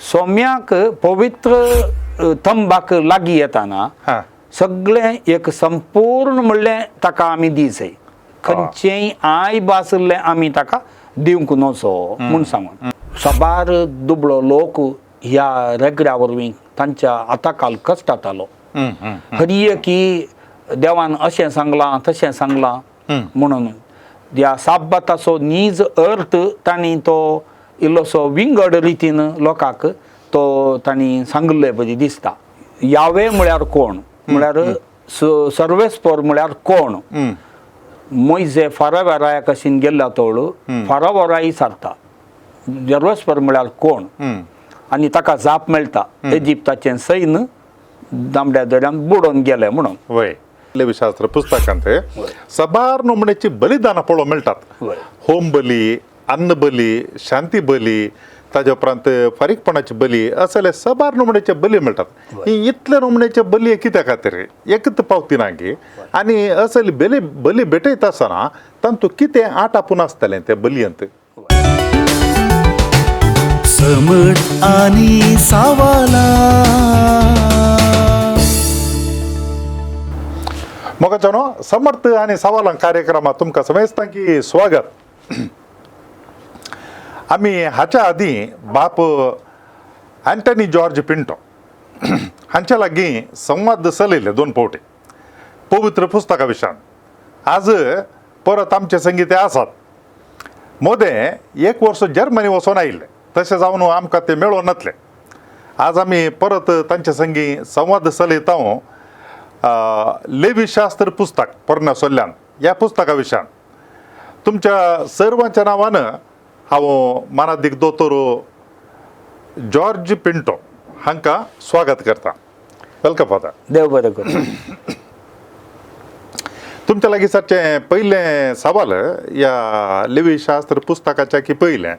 सोम्याक पवित्र थंबाक लागीं येताना सगळे एक संपूर्ण म्हणलें ताका आमी दिसय खंयचेय आयब आसलें आमी ताका दिवंक नसो म्हूण सांगून सबार दुबळो लोक ह्या रेगड्या वरवीं तांच्या आताकाल कश्ट जातालो हरिये की देवान अशें सांगलां तशें सांगलां म्हणून ह्या साब्बाताचो नीज अर्थ तांणी तो इल्लोसो विंगड रितीन लोकांक तो तांणी सांगले पळय दिसता. यावे म्हळ्यार कोण म्हळ्यार सर्वेस्पर म्हळ्यार कोण. मोइजे फारावेराया कशीन गेल्ला तोळ फारावराई सारता. सर्वेस्पर म्हळ्यार कोण आनी ताका जाप मेळटा इजिप्ताचें सैन्य दामड्या दर्यान बुडोवन गेलें म्हणून. लेवीशास्त्र पुस्तकांत सबार नमुन्याची बलिदानां पळोवंक मेळटात. होम बली, अन्न बली, शांती बली, ताज्या उपरांत फारीकपणाची बली असले सबार नमुन्याचे बली मेळटात. इतले नमुन्याचे बली कित्या खातीर एकच पावती ना गे आनी असली बली भेटयता आसतना तातूंत कितें आट आपूण आसतलें त्या बलयंत. समट आनी सावाला मोगाचनो समर्थ आनी सवालां कार्यक्रमात तुमकां समेस्तांकी स्वागत. आमी हाच्या आदीं बाप अँटनी जॉर्ज पिंटो हांच्या लागीं संवाद चलयले 2 फावटी पवित्र पुस्तका विशयान. आज परत आमचे संगी ते आसात. मोदे 1 वर्स जर्मनी वचून आयिल्ले तशें जावन आमकां ते मेळों नातले. आज आमी परत तांचे संगी संवाद चलयता. लेवीशास्त्र पुस्तक पोरण्या ह्या पुस्तका विशयान तुमच्या सर्वांच्या नांवान हांव मानादीक दोतोर जॉर्ज पिंटो हांकां स्वागत करता. Welcome father. देव बरें करूं. तुमच्या लागीं सारचें पयलें सवाल ह्या लेवीशास्त्र पुस्तकाच्या की पयलें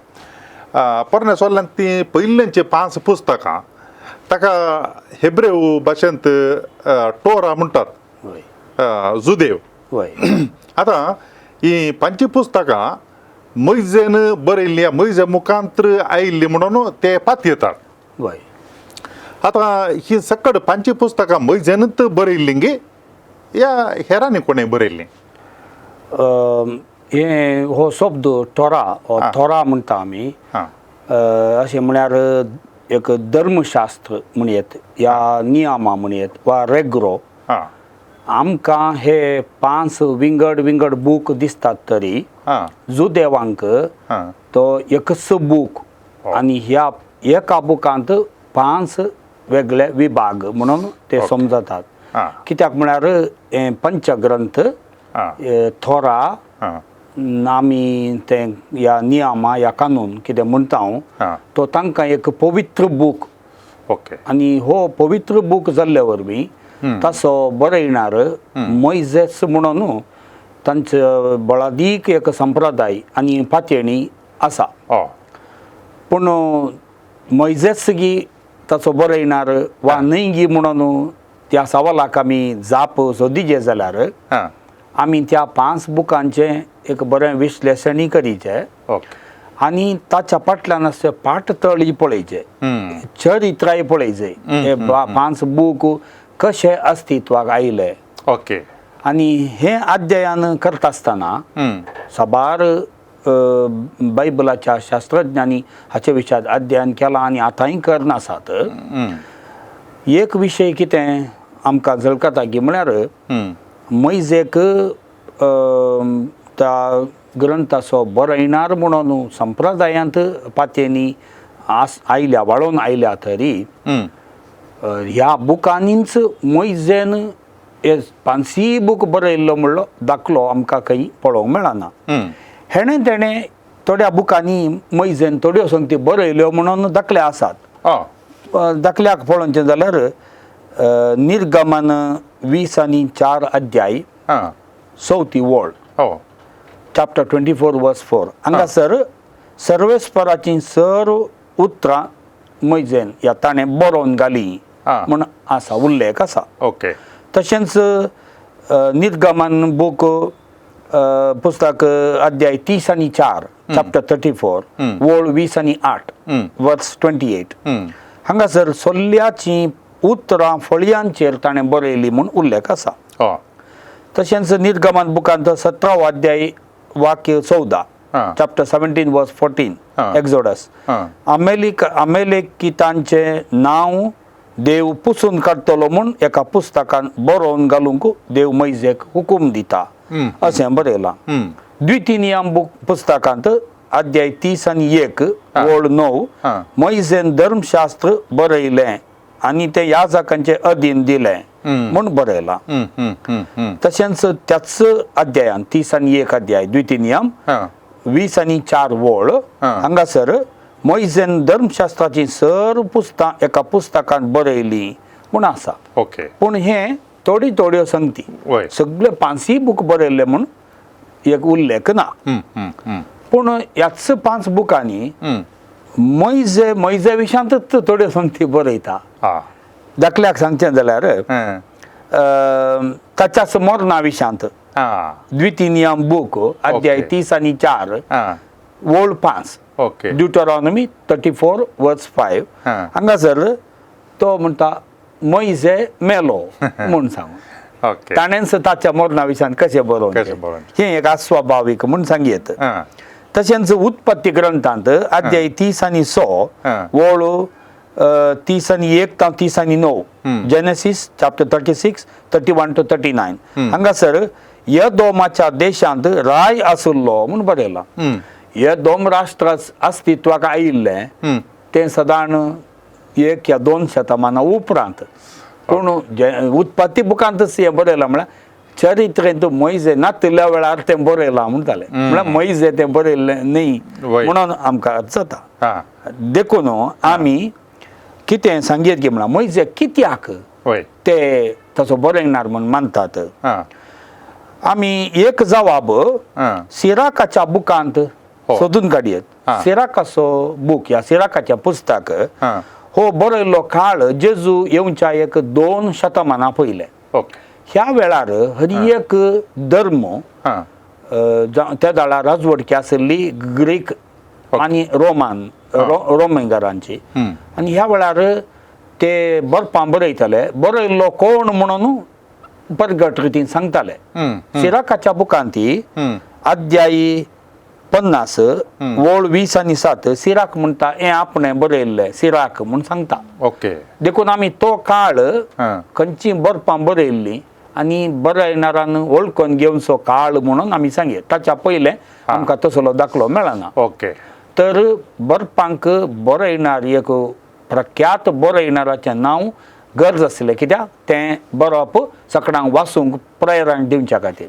पोरण्या सोल्ल्यान ती पयलींची 5 पुस्तकां ताका हेब्रेव भाशेंत टोरा म्हणटात जुदेव. आतां ही 5 पुस्तकां मोइजेन बरयल्लीं मोइजे मुखांतर आयिल्लीं म्हणून ते पातयेतात. आतां ही सकट 5 पुस्तकां मोइजेनूच बरयल्लीं गे या हेरांनी कोणें बरयल्लीं? हे हो शब्द थोरा म्हणटा आमी अशें म्हळ्यार एक धर्मशास्त्र म्हणयत या नियमा म्हणयत वा रेग्रो. आमकां हे 5 विंगड बूक दिसतात तरी जुदेवांक तो एकच बूक आनी ह्या एका बुकांत 5 वेगळे विभाग म्हणून ते समजतात. कित्याक म्हळ्यार हे पंचग्रंथ थोरा आमी ते ह्या नियमा ह्या कानून कितें म्हणटा तो तांकां एक पवित्र बूक. आनी हो पवित्र बूक जाल्ले वरवीं ताचो बरयणार मोइजेस म्हणून तांचो बळादीक एक संप्रदाय आनी पातयणी आसा. पूण मोइजेसगी ताचो बरयणार वा न्हय गी म्हणून त्या सवालाक आमी जाप सोदिचे जाल्यार आमी त्या 5 बुकांचें एक बरें विश्लेशणी करीचें आनी ताच्या फाटल्यान अशें पाठतळी पळयचे, चरित्राय पळयचे. हे 5 बूक कशे अस्तित्वाक आयले. आनी हें अध्ययन करता आसतना सबार बायबलाच्या शास्त्रज्ञांनी हाचे विशयात अध्ययन केलां आनी आतांय करना आसात. एक विशय कितें आमकां झळकता की म्हळ्यार मोइजेक त्या ग्रंथाचो बरयणार म्हणून संप्रदायांत पातयणी आयल्या वाळून आयल्या तरी ह्या बुकांनीच मोइजेन हे 5 बूक बरयल्लो म्हणलो दाखलो आमकां खंय पळोवंक मेळना. तेणें थोड्या बुकांनी मोइजेन थोड्यो संगती बरयल्यो म्हणून दाखले आसात. दाखल्याक पळोवचें जाल्यार निर्गमन 20 आनी 4 अध्याय 4थी वळ चॅप्टर 24 वर्स 4 हांगासर सर्वेस्पराची सर्व उतरां मोइजेन ह्या ताणें बरोवन घाली म्हूण आसा, उल्लेख आसा. ओके. तशेंच निर्गमन बूक पुस्तक अध्याय 30 आणि 4 चॅप्टर 34 वोळ 20 आणि 8 वर्स 28 हांगासर सोल्ल्याची उतरां फळयांचेर ताणें बरयली म्हूण उल्लेख आसा. तशेंच निर्गमन बुकांत 17 अध्याय वाक्य 14 चॅप्टर 17 वर्स 14 एक्झोडस अमेलेकितांचे नाव देव पुसून काडटलो म्हूण एका पुस्तकान बरोवन घालूंक देव मैजेक हुकूम दिता अशें बरयलां. द्वितीय नियम पुस्तकांत अध्याय 30 आणि 1 वोळ 9 मैजेन धर्मशास्त्र बरयलें आनी तें याजकांचे अधीन दिलें म्हूण बरयलां. तशेंच त्याच अध्यायान 30 आणि 1 अध्याय द्वितीय नियम 20 आणि 4 वोळ हांगासर मैजेन धर्मशास्त्राची सर्व पुस्तकां एका पुस्तकान बरयली म्हूण आसा. पूण हे थोड्यो संगती सगळे 5 बूक बरयले म्हूण एक उल्लेख ना. पूण ह्याच 5 बुकांनी मैजे विशयांतच थोड्यो संगती बरयता. दाखल्याक सांगचें जाल्यार ताच्याच मरणा विशयांत द्वितीय नियम बूक अध्याय 30 आणि 4 वोळ 5 ड्युटरॉनॉमी 34 वर्स 5 हांगासर तो म्हणटा मैजे मेलो म्हूण सांगून ताणेंच ताच्या मरणा विशयान कशें बरोवन हें एक अस्वाभावीक म्हूण सांगयत. तशेंच उत्पत्ती ग्रंथांत अध्याय 30 आणि 6 वोळ 30 आणि 1 ता 30 आणि 9 जेनेसिस चॅप्टर 36 31 to 39 हांगासर यदोमाच्या देशांत राय आसुल्लो म्हूण बरयलां. यदोम राष्ट्र अस्तित्वाक आयिल्लें तें सदां 1 या 2 शतमाना उपरांत. पूण उत्पत्ती बुकांतच हें बरयलां म्हळ्यार चरित्रेंत मैजे नातिल्ल्या वेळार तें बरयलां म्हूण जालें. म्हळ्यार मैजे तें बरयल्लें न्ही म्हणून आमकां जाता. देखून आमी कितें सांगयत गे म्हळ्यार मैजे कित्याक ते तसो बरयणार म्हूण मानतात. आमी एक जवाब सिराकाच्या बुकांत सोदून काडयत. सिराकाचो बूक या सिराकाचें पुस्तक हो बरयल्लो काळ जेजू येवच्या 2 शतमाना पयले. ह्या वेळार हर एक धर्म त्या दाळार राजवटकी आसली ग्रीक आनी रोमेंगारांची आनी ह्या वेळार ते बरपां बरयताले बरयल्लो कोण म्हणून परगट रितीन सांगताले. सिराकाच्या बुकांती अध्याय 50 वोळ 20 आणि 7 सिराक म्हणटा हें आपणें बरयल्लें सिराक म्हूण सांगता. देखून आमी तो काळ खंयची बरपां बरयल्ली आनी बरयणारान वळखून घेवचो काळ म्हणून आमी सांगयत. ताच्या पयलें आमकां तसलो दाखलो मेळना. तर बरपांक बरयणार एक प्रख्यात बरयणाराचें नांव गरज आसलें कित्याक तें बरोवप सगळ्यांक वाचूंक प्रेरणा दिवच्या खातीर.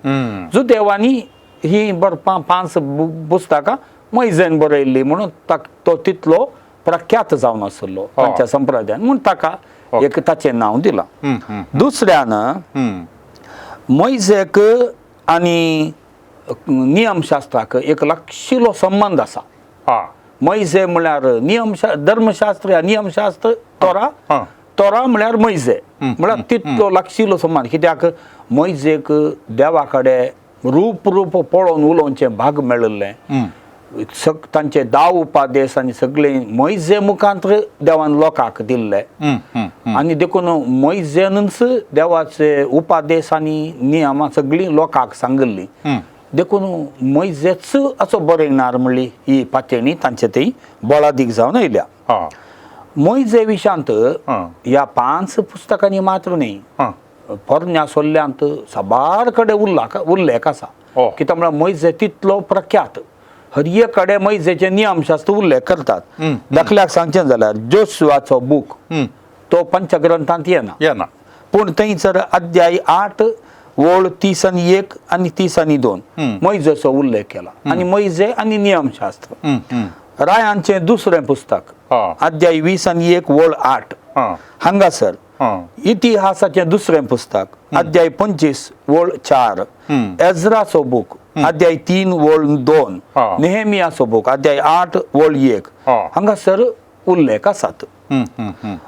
जुदेवानी ही बरपां 5 पुस्तकां मैजेन बरयल्ली म्हणून तो तितलो प्रख्यात जावन आसलो तांच्या संप्रदायान म्हूण ताका एक ताचें नांव दिलां. दुसऱ्यान मैजेक आनी नियमशास्त्राक एक लागशिल्लो संबंध आसा. मैजे म्हळ्यार धर्मशास्त्र या नियमशास्त्र तोरा म्हळ्यार मैजे म्हळ्यार तितलो लागशिल्लो संबंध. कित्याक मैजेक देवा कडेन रूप पळोवन उलोवचें भाग मेळिल्लें. तांचे 10 उपादेश आनी सगळें मैजे मुखांतर देवान लोकांक दिल्ले आनी देखून मैजेनच देवाचे उपादेश आनी नियमां सगळीं लोकांक सांगिल्लीं. देखून मैजेच असो बरयणार म्हणली ही पातळी तांचे थंय बळादीक जावन आयल्या. मैजे विशयांत ह्या 5 पुस्तकांनी मात्र न्ही पोरण्या सोल्ल्यांत साबार कडेन उल्लेख आसा. कित्याक म्हळ्यार मैजे तितलो प्रख्यात हर एक कडेन मैजेचे नियमशास्त्र उल्लेख करतात. दाखल्याक सांगचें जाल्यार जोशुआचो बूक तो पंचग्रंथांत येना पूण थंयसर अध्याय 8 वोळ 30 आणि 1 आनी 30 आणि 2 मैजेचो उल्लेख केला. आनी मैजे आनी नियमशास्त्र रायांचें दुसरें पुस्तक अध्याय 20 आणि 1 वोळ 8 हांगासर इतिहासाचें दुसरें पुस्तक अध्याय 25 वोळ 4 एजराचो बूक अध्याय 3 वोळ 2 नेहेमियाचो बूक अध्याय 8 वोळ 1 हांगासर उल्लेख आसात.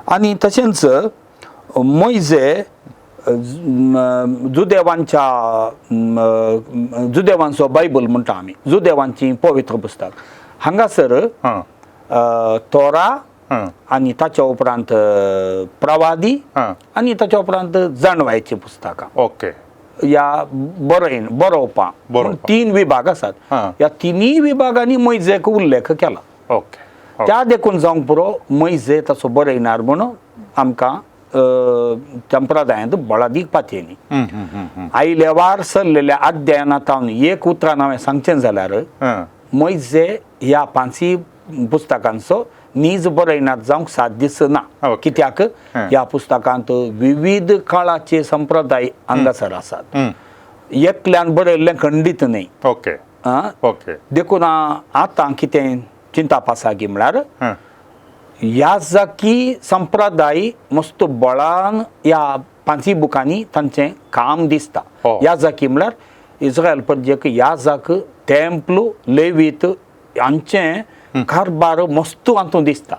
आनी तशेंच मैजे जुदेवांचो बायबल म्हणटा आमी जुदेवांची पवित्र पुस्तक हांगासर तोरा आणि ताच्या उपरांत प्रवादी आणि ताच्या उपरांत जाणवायची पुस्तकां ओके या बरोवपाक 3 विभाग आसात या तिनी विभागांनी मैजेक उल्लेख केला ओके त्या देखून जावंक पुरो मैजे ताचो बरयणार म्हणून आमकां संप्रदायांत बळादीक पातयेनी आयल्या वार सरलेल्या अध्ययनांत एक उतरां हांवें सांगचें जाल्यार मैजे ह्या 5 पुस्तकांचो नीज बरयणार जावंक साध्य दिसना कित्याक ह्या पुस्तकांत विविध काळाचे संप्रदाय हांगासर आसात एकल्यान बरयल्लें खंडीत न्ही ओके ओके देखून आतां कितें चिंताप आसा की म्हळ्यार याजाकी संप्रदाय मस्त बळान ह्या 5 बुकांनी तांचें काम दिसता याजाकी म्हळ्यार इस्रायल प्रजेक याजाक टेंपल लेवीत हांचें कारबार मस्त हातूंत दिसता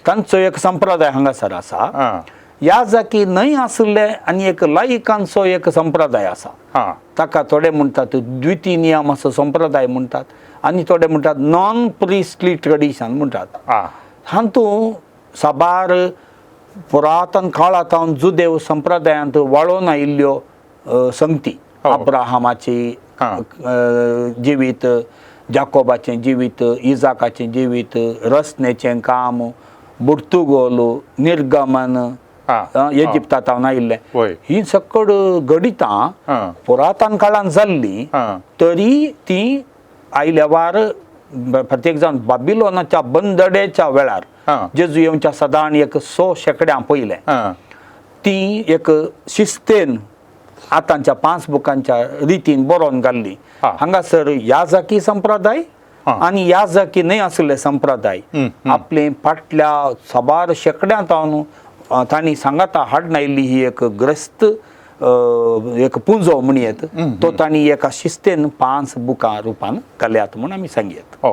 तांचो एक संप्रदाय हांगासर आसा याजाकी न्हय आसले आनी एक लायकांचो एक संप्रदाय आसा ताका थोडे म्हणटात द्वितीय नियम असो संप्रदाय म्हणटात आनी थोडे म्हणटात नॉन प्रिस्टली ट्रेडिशन म्हणटात हातूंत साबार पुरातन काळांत जुदेव संप्रदायांत वाळोवन आयिल्ल्यो संगती अब्राहमाची जिवीत जाकोबाचें जिवीत इजाकाचें जिवीत रसनेचें काम बुर्तुगोल निर्गमन इजिप्तांत आयिल्लें ही सकड गणितां पुरातन काळांत जाल्लीं तरी ती आयल्या वार प्रत्येक जावन बाबिलोनाच्या बंदडेच्या वेळार जेजू येवच्या सदां एक 100 शेकड्यां पयलें ती एक शिस्तेन आतांच्या 5 बुकांच्या रितीन बरोवन घाल्ली हांगासर याजाकी संप्रदाय आनी याजाकी न्हय आसले संप्रदाय आपले फाटल्या साबार शेकड्यांत तांणी सांगाता हाडून आयिल्ली ही एक ग्रस्त एक पुंजो म्हणयेत तो तांणी एका शिस्तेन 5 बुकां रुपान घाल्यात म्हूण आमी सांगयेत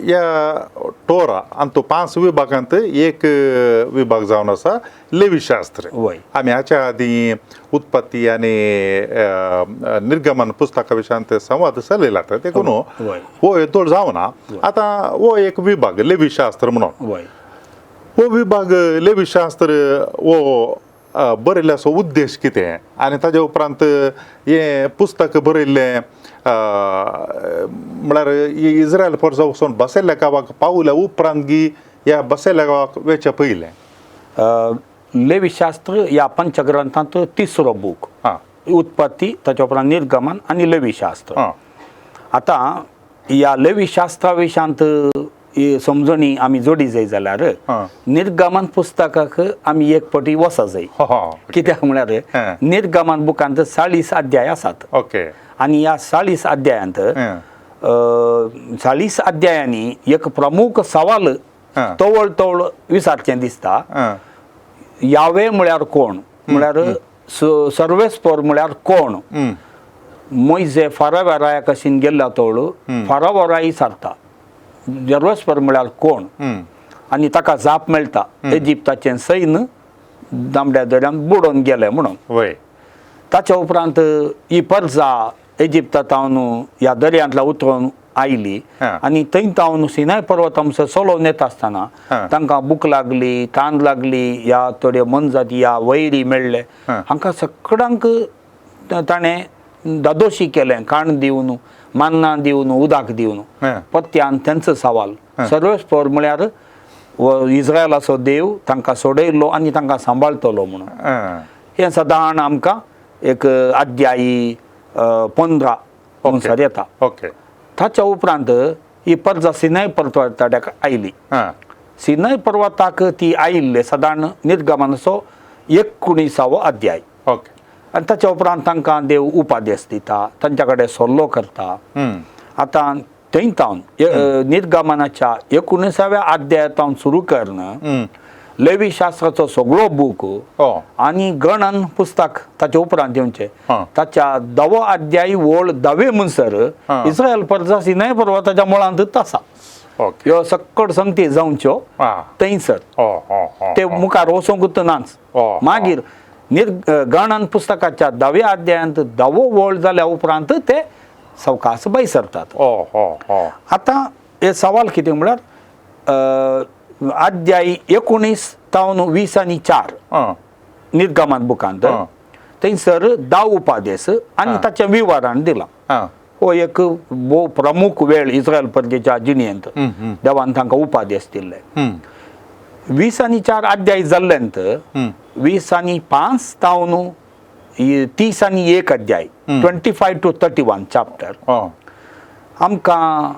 या टोरा आणि तो 5 विभागांत एक विभाग जावन आसा लेवीशास्त्र आमी हाच्या आदी उत्पत्ती आणि निर्गमन पुस्तका विशयांत संवाद चलयला देखून हो येतोळ जावना आता हो एक विभाग लेवीशास्त्र म्हणून हो विभाग लेवीशास्त्र हो बरयल्याचो उद्देश कितें आनी ताजे उपरांत हे पुस्तक बरयल्लें म्हळ्यार इस्रायल परजो वचून बसयल्ल्या गांवाक पावल्या उपरांत गी ह्या बसयल्ल्या गांवाक वेचे पयलें लेवीशास्त्र ह्या पंचग्रंथांत 3रो बूक उत्पत्ती ताच्या उपरांत निर्गमन आनी लेवीशास्त्र आतां ह्या लेवीशास्त्रा विशयांत समजणी आमी जोडी जाय जाल्यार निर्गमन पुस्तकाक आमी एक फावटी वसा जाय कित्याक म्हळ्यार निर्गमन बुकांत 40 अध्याय आसात आनी ह्या 40 अध्यायांत 40 अध्यायांनी एक प्रमुख सवाल तवळ तवळ विचारचें दिसता यावे म्हळ्यार कोण म्हळ्यार सर्वेस्पर म्हळ्यार कोण मोइजे फारावेराया कशीन गेल्ल्या तवळ फारावराई सारता सर्वेस्पर म्हळ्यार कोण आनी ताका जाप मेळटा इजिप्ताचें सैन्य दामड्या दर्यांत बुडोवन गेलें म्हणून ताच्या उपरांत ही परजा इजिप्तांत ह्या दर्यांतल्या उतरून आयली आनी थंय तावन सिनाय पर्वतांचो चलोवन येता आसतना तांकां भूक लागली तान लागली ह्या थोड्यो मनजाती ह्या वैरी मेळ्ळे हांकां सगळ्यांक ताणें दादोशी केलें खाण दिवन मान्ना दिवन उदक दिवन पत्त्यान तेंचो सवाल सर्वेस्पर म्हळ्यार इस्रायलाचो देव तांकां सोडयल्लो आनी तांकां सांबाळटलो म्हणून हें सदां आमकां एक अध्यायी 15 अनुसार येता ताच्या उपरांत ही परजा सिनाय पर्वताक आयली सिनाय पर्वताक ती आयिल्ले सदां निर्गमनाचो 19वो अध्याय आनी ताच्या उपरांत तांकां देव उपादेश दिता तांच्या कडेन सल्लो करता आतां थंय तावन निर्गमनाच्या 19व्या अध्यायातावन सुरू करन लेवी शास्त्राचो सगळो बूक आनी गणन पुस्तक ताचे उपरांत येवचें ताच्या 10वो अध्याय वोळ 10वे म्हणसर इस्रायल परजा सिनाय पर्वताच्या मुळांतच आसा ओके. ह्यो सक्कड संगती जावच्यो आं. थंयसर ओ ते मुखार वचोंकूच नाच. ओ. मागीर निर्गणन पुस्तकाच्या 10व्या अध्यायांत 10वो वळ जाल्या उपरांत ते सवकास भायर सरतात. ओ. आता हे सवाल कितें म्हळ्यार अध्याय 19 तावन 20 निर्गमन बुकांत थंयसर 10 उपादेश आनी ताच्या विवरण दिलां. हो एक भोव प्रमुख वेळ इस्रायल परदेच्या जिणेंत देवान तांकां उपादेश दिल्ले. 20 अध्याय जाल्ल्यानंत 20 तावन 30 अध्याय 25 to 31 चॅप्टर आमकां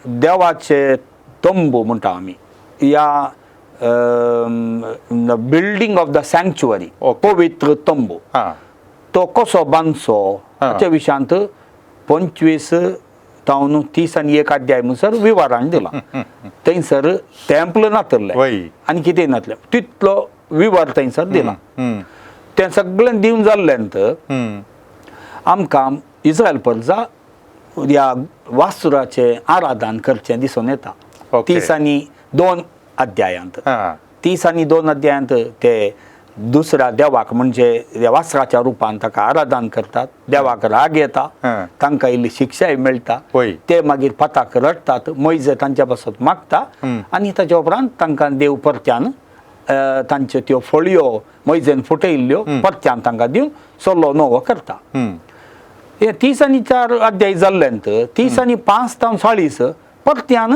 देवाचे तंबू म्हणटा आमी या बिल्डिंग ऑफ द सँक्च्युअरी पवित्र तंबू तो कसो बांदचो हाच्या विशयांत 25 तावन 30 अध्याय म्हणसर विवरण दिलां. थंयसर टेंपल नातल्लें आनी कितें नातलें तितलो विवर थंयसर दिलां. तें सगळें दिवन जाल्ल्यानंतर आमकां इस्रायल परजा ह्या वास्तुराचें आराधन करचें दिसून येता. 30 अध्यायांत 30 अध्यायांत ते दुसऱ्या देवाक म्हणजे वास्त्राच्या रुपान ताका आराधन करतात. देवाक राग येता, तांकां इल्ली शिक्षाय मेळटा. ते मागीर पताक रडटात, मोइजे तांच्या पासत मागता आनी ताच्या उपरांत तांकां देव परत्यान तांच्यो त्यो फळयो मोइजेन फुटयल्ल्यो परत्यान तांकां दिवन सल्लो नवो करता. हे 30 अध्याय जाल्ल्यानंतर 30 तावन 40 परत्यान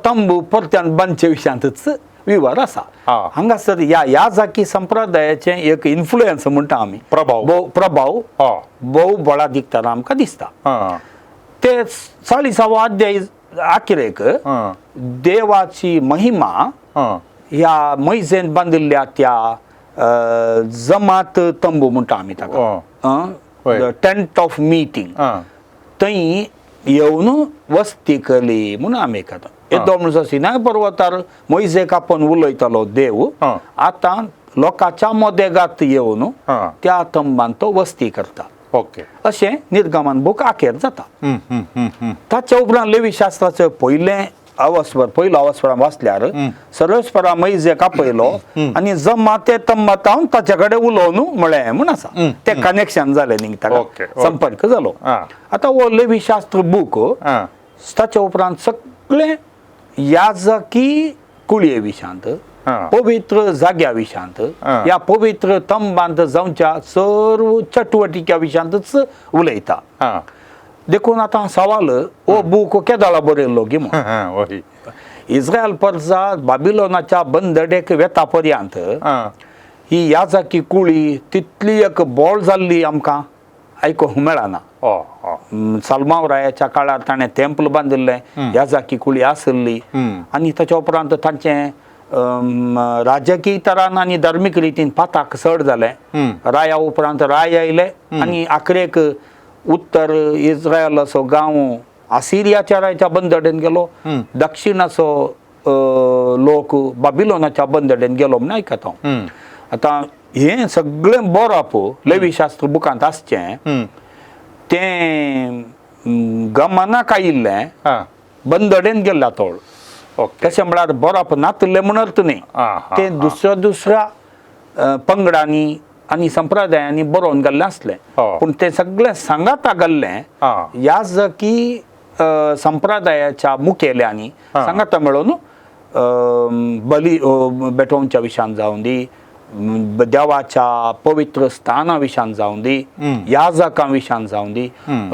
तंबू परत्यान बांदचे विशयांतच विवर आसा. हांगासर ह्या जाकी संप्रदायाचे एक इन्फ्लुएन्स म्हणटा आमी प्रभाव भोव बळा दिसतना आमकां दिसता. ते 40 अध्याय आखिरेक देवाची महिमा ह्या मैजेन बांदिल्ल्या त्या जमात तंबू म्हणटा आमी ताका टेंट ऑफ मीटिंग थंय येवन वस्ती केली म्हणून आमी कहता. येदो म्हणसर सिनाय पर्वतार मोइजेक आपोवन उलयतालो देव आतां लोकांच्या मोदेगांत येवन त्या तंबान तो वस्ती करता. अशें निर्गमन बूक आखेर जाता. ताच्या उपरांत लेवी शास्त्राचो पयलो अवस्वर वाचल्यार सरस्परा मोइजेक आपयलो आनी जमा ते तंबात हांव ताचे कडेन उलोवन म्हळें म्हूण आसा. ते कनेक्शन जालें न्ही ताका संपर्क जालो. आतां हो लेवी शास्त्र बूक ताच्या उपरांत सगळे याजकी कुळये विशांत पवित्र जाग्या विशांत या पवित्र तंबांत जावच्या सर्व चटवटिक्या विशांतच उलयता. देखून आतां सवाल हो बूक केदाळा बरयल्लो गी म्हूण. इस्रायल परजा बाबिलोनाच्या बंदडेक वेता पर्यंत ही याजकी कुळी तितली एक बोळ जाल्ली आमकां आयकूंक मेळना. सालमावरायाच्या काळार ताणें टेंपल बांदिल्लें, याजकी कुळी आसली आनी ताच्या उपरांत तांचें राजकीय तरान आनी धार्मीक रितीन पाताक चड जालें. राया उपरांत राय आयले आनी आखरेक उत्तर इस्रायलाचो गांव आसिरियाच्या रायच्या बंदडेन गेलो, दक्षिणाचो लोक बाबिलोनाच्या बंदडेन गेलो म्हूण आयकता हांव. आतां हें सगळें बरोवप लेवी शास्त्र बुकांत आसचें तें गमनाक आयिल्लें बंदडेन गेल्ल्या तोळ. तशें म्हळ्यार बरोवप नातलें म्हूण अर्थ न्ही. तें दुसऱ्या पंगडांनी आनी संप्रदायांनी बरोवन गेल्लें आसलें पूण तें सगळें सांगाता गेल्लें याजकी संप्रदायाच्या मुखेल्यांनी सांगाता मेळोवन बली बेटोवच्या विशयान जावं दी, देवाच्या पवित्र स्थाना विशयान जावं दी, याजकां विशयान जावं दी,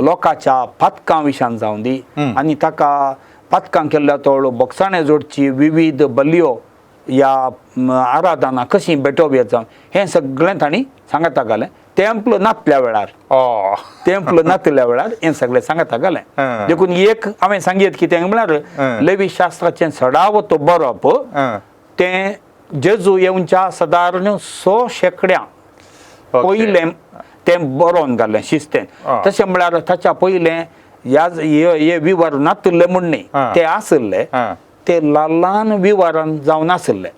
लोकांच्या पातकां विशयान जावं दी आनी ताका पातकां केल्ल्या तोळ बोगसाणे जोडची विविध बलयो या आराधना कशी बेटोवप जावं हें सगळें तांणी सांगता गेलें. टेंपल नातल्या वेळार हें सगळें सांगता गेलें. देखून एक हांवें सांगीत कितें म्हळ्यार लेवी शास्त्राचें सडाव तो बरोवप तें जेजू येवच्या सादारण 100 शेकड्या पयलें तें बरोवन घालें शिस्तेन. तशें म्हळ्यार ताच्या पयलें हे विवर नातले म्हूण न्ही, ते आसले ते ल्हान विवरण जावन आसले.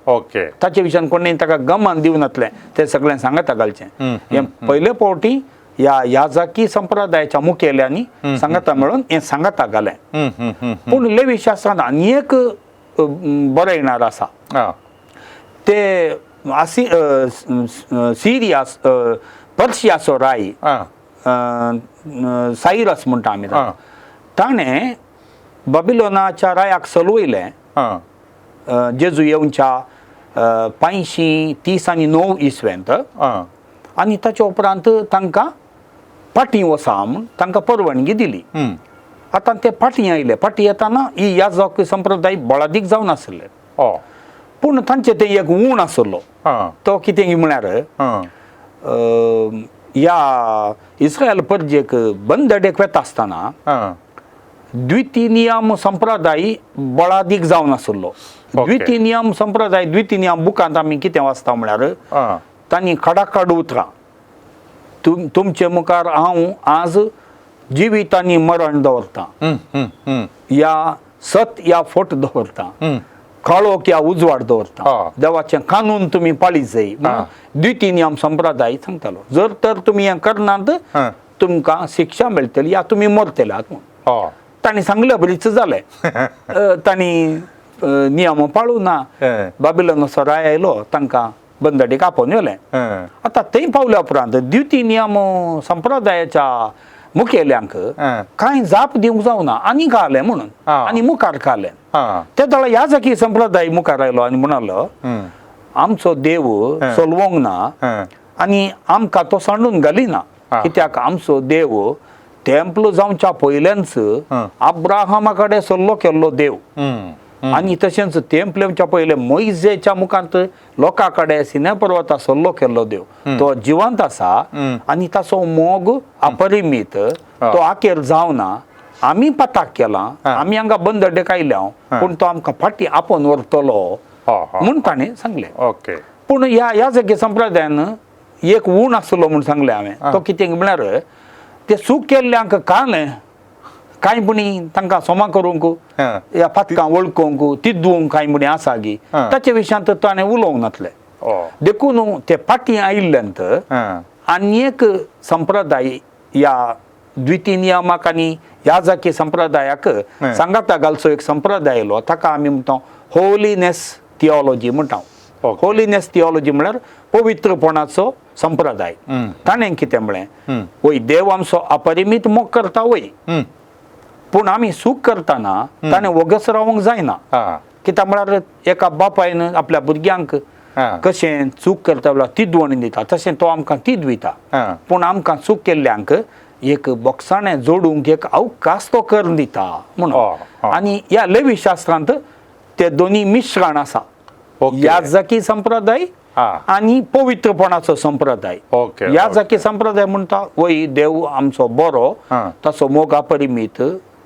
ताचे विशयान कोणी ताका गमन दिवं नातलें, तें सगळें सांगता घालचें. हें पयले फावटी या याजाकी संप्रदायाच्या मुखेल्यांनी सांगता मेळून हें सांगता घालें पूण लेवी शास्त्रांत आनी एक बरो येणार आसा ते सिरिया पर्शियाचो राय सायरस म्हणटा आमी ताणें बाबिलोनाच्या रायाक चलवयलें जेजू येवच्या 539 इस्व्यांत आनी ताच्या उपरांत तांकां फाटीं वसा म्हूण तांकां परवानगी दिली. आतां ते फाटीं आयले. फाटीं येताना ही याजक संप्रदाय बळादीक जावन आसले पूण तांचे ते एक उण आसलो तो कितें म्हळ्यार ह्या इस्रायल परजेक बंदडेक वेता आसतना द्वितीनियम संप्रदाय बळादीक जावन आसलो. द्वितीनियम संप्रदाय द्वितीनियम बुकांत आमी कितें वाचता म्हळ्यार तांणी खडाखड उतरां तुमचे मुखार हांव आज जिवीत आनी मरण दवरतां या सत या फट दवरतां काळोख या उजवाड दवरतां देवाचें कानून तुमी पाळीत जाय द्वितीनियम संप्रदाय सांगतालो. जर तर तुमी हें करनात तुमकां शिक्षा मेळटली या तुमी मरतल्यात म्हूण तांणी सांगलें बरीच जालें. तांणी नियम पाळूं ना. बाबिलोनाचो राय आयलो तांकां बंदडेक आपोवन व्हेलें. आतां थंय पावल्या उपरांत द्वितीनियम संप्रदायाच्या मुखेल्यांक कांय जाप दिवंक जावना आनी घालें म्हणून आनी मुखार घालें. ते दळा याजकी संप्रदाय मुखार आयलो आनी म्हणलो आमचो देव चलवंक ना आनी आमकां तो सांडून घालिना कित्याक आमचो देव टेंपल जावच्या पयल्यानच अब्राहमा कडेन सल्लो केल्लो देव आनी तशेंच टेंपल येवच्या पयले मोइजेच्या मुखांत लोकां कडेन सिनै पर्वता सल्लो केल्लो देव तो जिवंत आसा आनी ताचो मोग अपरिमीत तो आखेर जावना. आमी पाताक केलां आमी हांगा बंदडेक आयल्या पूण तो आमकां फाटीं आपोवन व्हरतलो म्हूण ताणें सांगलें. पूण ह्या जागे संप्रदायान एक उण आसलो म्हूण सांगलें हांवें. तो कितें म्हळ्यार ते सूख केल्ल्यांक काळें कांय म्हणी तांकां सोमा करूंक या फातकां वळखूंक तिदूंक कांय म्हणी आसा गी ताचे विशयांत ताणें उलोवंक नासलें. देखून ते फाटीं आयिल्ल्यांत आनी एक संप्रदाय ह्या द्वितीनियमाक आनी याजकी संप्रदायाक सांगाता घालचो एक संप्रदाय आयलो ताका आमी म्हणटा होलीनेस थियोलॉजी म्हणटा. होलीनेस थियोलॉजी म्हळ्यार पवित्रपणाचो संप्रदाय. ताणें कितें म्हळें वय देव आमचो अपरिमीत मोग करता वय पूण आमी सूख करतना ताणें वगस रावंक जायना. कित्याक म्हळ्यार एका बापायन आपल्या भुरग्यांक कशें चूक करता जाल्यार तिदवण दिता तशें तो आमकां तीद दिता पूण आमकां चूक केल्ल्यांक एक बोक्साणें जोडूंक एक अवकाश तो करून दिता म्हणून. आनी ह्या लेवी शास्त्रांत ते दोनी मिश्रण आसा याजकी संप्रदाय आनी पवित्रपणाचो संप्रदाय. याजकी संप्रदाय म्हणटा वय देव आमचो बरो ताचो मोग अपरिमीत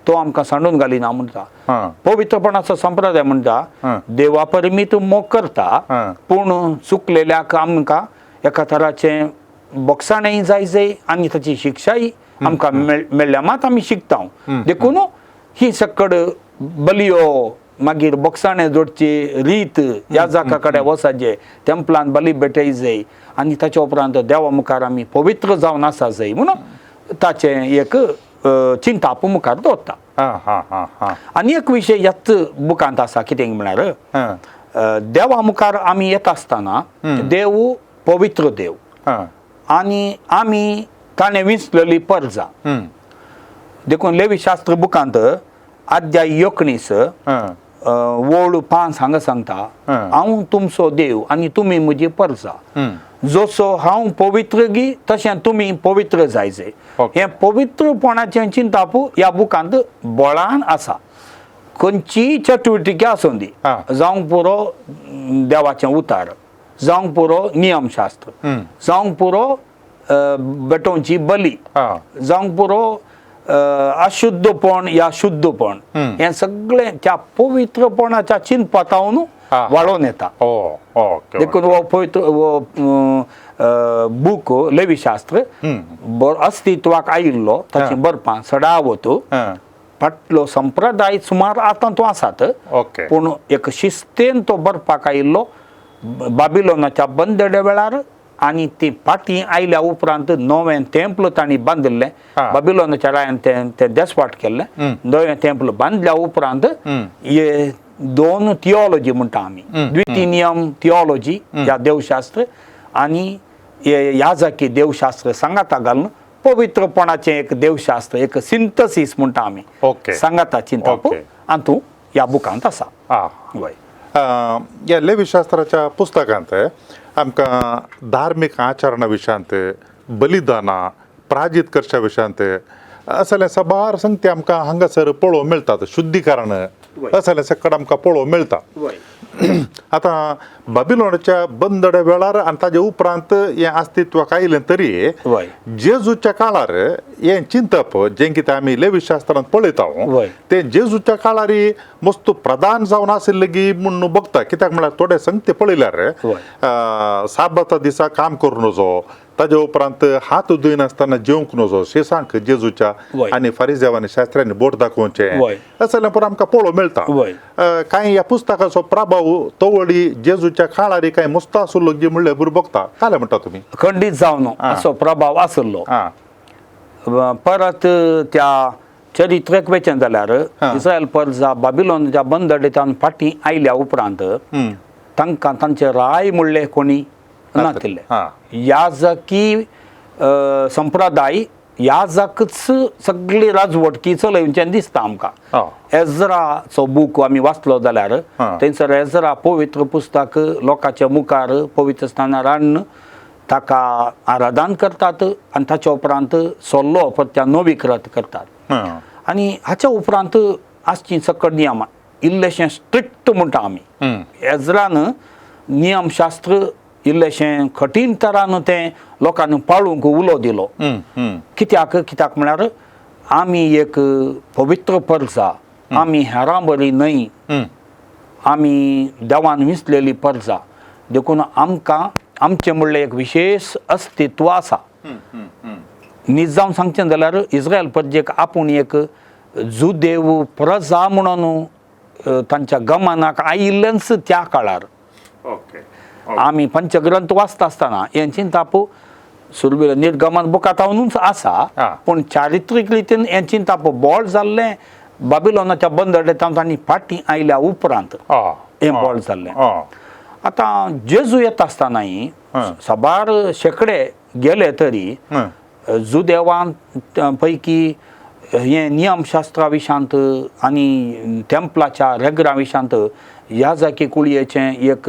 तो आमकां सांडून घालिना म्हणटा. पवित्रपणाचो संप्रदाय म्हणटा देव अपरिमीत मोग करता पूण चुकलेल्याक आमकां एका तराचें बोक्साणेंय जाय आनी ताची शिक्षाय आमकां मेळ्ळ्या मात आमी शिकता. देखून ही सकड बलियो मागीर बोक्साणें जोडची रीत याजका कडेन वचाचें टेंपलान बली भेटयचें आनी ताच्या उपरांत देवा मुखार आमी पवित्र जावन आसा जाय म्हणून ताचें एक चिंता आपूण मुखार दवरता. आनी एक विशय ह्याच बुकांत आसा कितें म्हळ्यार देवा मुखार आमी येता आसतना देव पवित्र देव आनी आमी ताणें विंचलेली परजा. देखून लेवी शास्त्र बुकांत अध्याय 19 वोळ 5 हांगा सांगता हांव तुमचो देव आनी तुमी म्हजी परजा जसो हांव पवित्र गी तशें तुमी पवित्र जायचे. हें पवित्रपणाचें चिंतापू ह्या बुकांत बळान आसा. खंयचीय चटुवटिका आसूं दी जावंक पुरो देवाचें उतार जावंक पुरो नियमशास्त्र जावंक पुरो बेटोवची बली जावंक पुरो अशुद्धपण या शुद्धपण हें सगळें त्या पवित्रपणाच्या चिंतपातावन वाडोवन येता. देखून हो पवित्र बूक लेवी शास्त्र अस्तित्वाक आयिल्लो ताची बरपां सडावत फाटलो संप्रदाय सुमार आतां तो आसात पूण एक शिस्तेन तो बरपाक आयिल्लो बाबिलोनाच्या बंदडे वेळार आणि ती पाटी आयल्या उपरांत नवें तेंपल तांणी बांदिल्लें बाबिलोनाच्या रायान ते देसपाट केल्लें नवें तेंपल बांदल्या उपरांत हे दोन थियोलॉजी म्हणटा आमी द्वितीनियम थियोलॉजी ह्या देवशास्त्र आनी याजकी देवशास्त्र सांगाता घालून पवित्रपणाचें एक देवशास्त्र एक सिंथसीस म्हणटा आमी सांगाता चिंतापू हातूंत ह्या बुकांत आसा. वय या लेवीशास्त्राच्या पुस्तकांत आमकां धार्मीक आचरणा विशयांत बलिदानां प्राजीत करच्या विशयांत असले सबार संगती आमकां हांगासर पळोवंक मेळटात. शुद्धीकरण असले सकट आमकां पळोवंक मेळटा. आतां बाबिलोनाच्या बंदड्या वेळार आनी ताजे उपरांत हें अस्तित्वाक आयलें तरी जेजूच्या काळार हें चिंतप जें कितें आमी लेवीशास्त्रांत पळयता तें जेजूच्या काळार मस्त प्रधान जावन आशिल्लें गी म्हूण बगता. कित्याक म्हळ्यार थोडे संगते पळयल्यार साबाता दिसा काम करूं नजो ताजे उपरांत हात धुयनासतना जेवंक नजो शेसांक जेजूच्या आनी फारिझेव आनी शास्त्र्यांनी बोट दाखोवचें असं जाल्यार पुरो आमकां पळोवंक मेळटा. कांय ह्या पुस्तकाचो प्रभाव तवळी जेजूच्या काळार कांय मस्त आसलो गी म्हणल्यार बरो बगता काय म्हणटा तुमी? खंडीत जावन असो प्रभाव आसलो. परत त्या चरित्रेक वेचें जाल्यार इस्रायल परजा बाबिलोनाच्या बंदडेंतल्यान फाटीं आयल्या उपरांत तांकां तांचे राय म्हणलें कोणी नातिल्ले. याजकी संप्रदाय याजकच सगळी राजवटकी चलयवचें दिसता आमकां. एजराचो बूक आमी वाचलो जाल्यार थंयसर एजरा पवित्र पुस्तक लोकांच्या मुखार पवित्र स्थानार हाडून ताका आराधन करतात आनी ताच्या उपरांत सल्लो परत्या नवीकृत करतात. आनी हाच्या उपरांत आसची सकट नियम इल्लेशें स्ट्रिक्ट म्हणटा आमी. एजरान नियमशास्त्र इल्लेशें कठीण तरान तें लोकांनी पाळूंक उलो दिलो. कित्याक म्हळ्यार आमी एक पवित्र परजा आमी हेरां बरी न्हय आमी देवान विसलेली परजा देखून आमकां आमचें म्हणलें एक विशेष अस्तित्व आसा. न्हीद जावन सांगचें जाल्यार इस्रायल परजेक आपूण एक जुदेव प्रजा म्हणून तांच्या गमनाक आयिल्लेंच त्या काळार. आमी पंचग्रंथ वाचता आसतना हें चिंतापू सुरवेला निर्गमन बुकांत हांवूच आसा पूण चारित्रीक रितीन हें चिंतापू बोळ जाल्लें बाबिलोनाच्या बंदडेंतल्यान तांणी फाटीं आयल्या उपरांत हें बोळ जाल्लें. आतां जेजू येता आसतनाय सबार शेकडे गेले तरी जुदेवान पैकी हे नियमशास्त्रा विशांत आनी टेंपलाच्या रेगरा विशांत ह्या जाकी कुळयेचें एक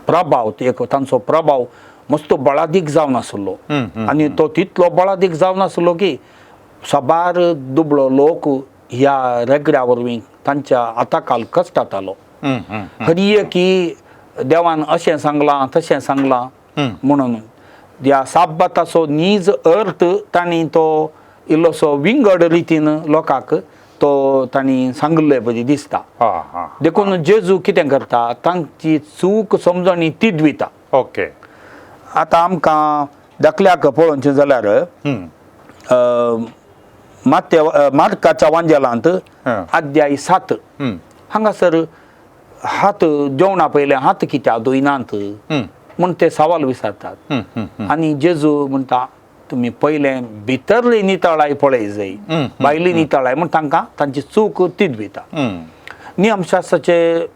प्रभाव एक तांचो प्रभाव मस्त बळादीक जावन आसलो. आनी तो तितलो बळादीक जावन आसलो की सबार दुबळो लोक ह्या रेगऱ्या वरवीं तांच्या आताकाल कश्टातालो. हरिये की देवान अशें सांगलां तशें सांगलां म्हणून ह्या साबाताचो नीज अर्थ तांणी तो इल्लोसो विंगड रितीन लोकांक तो तांणी सांगले बरी दिसता. देखून जेजू कितें करता तांची चूक समजणी ती दिता. आतां आमकां दाखल्याक पळोवचें जाल्यार मार्काच्या वांजेलांत अध्याय 7 हांगासर हात जेवणा पयलें हात कित्याक धुयनात म्हूण ते सवाल विचारतात. आनी जेजू म्हणटा तुमी पयलें भितरली नितळाय पळय जाय भायली नितळाय म्हूण तांकां तांची चूक तीच भिता. नियमशास्त्राचे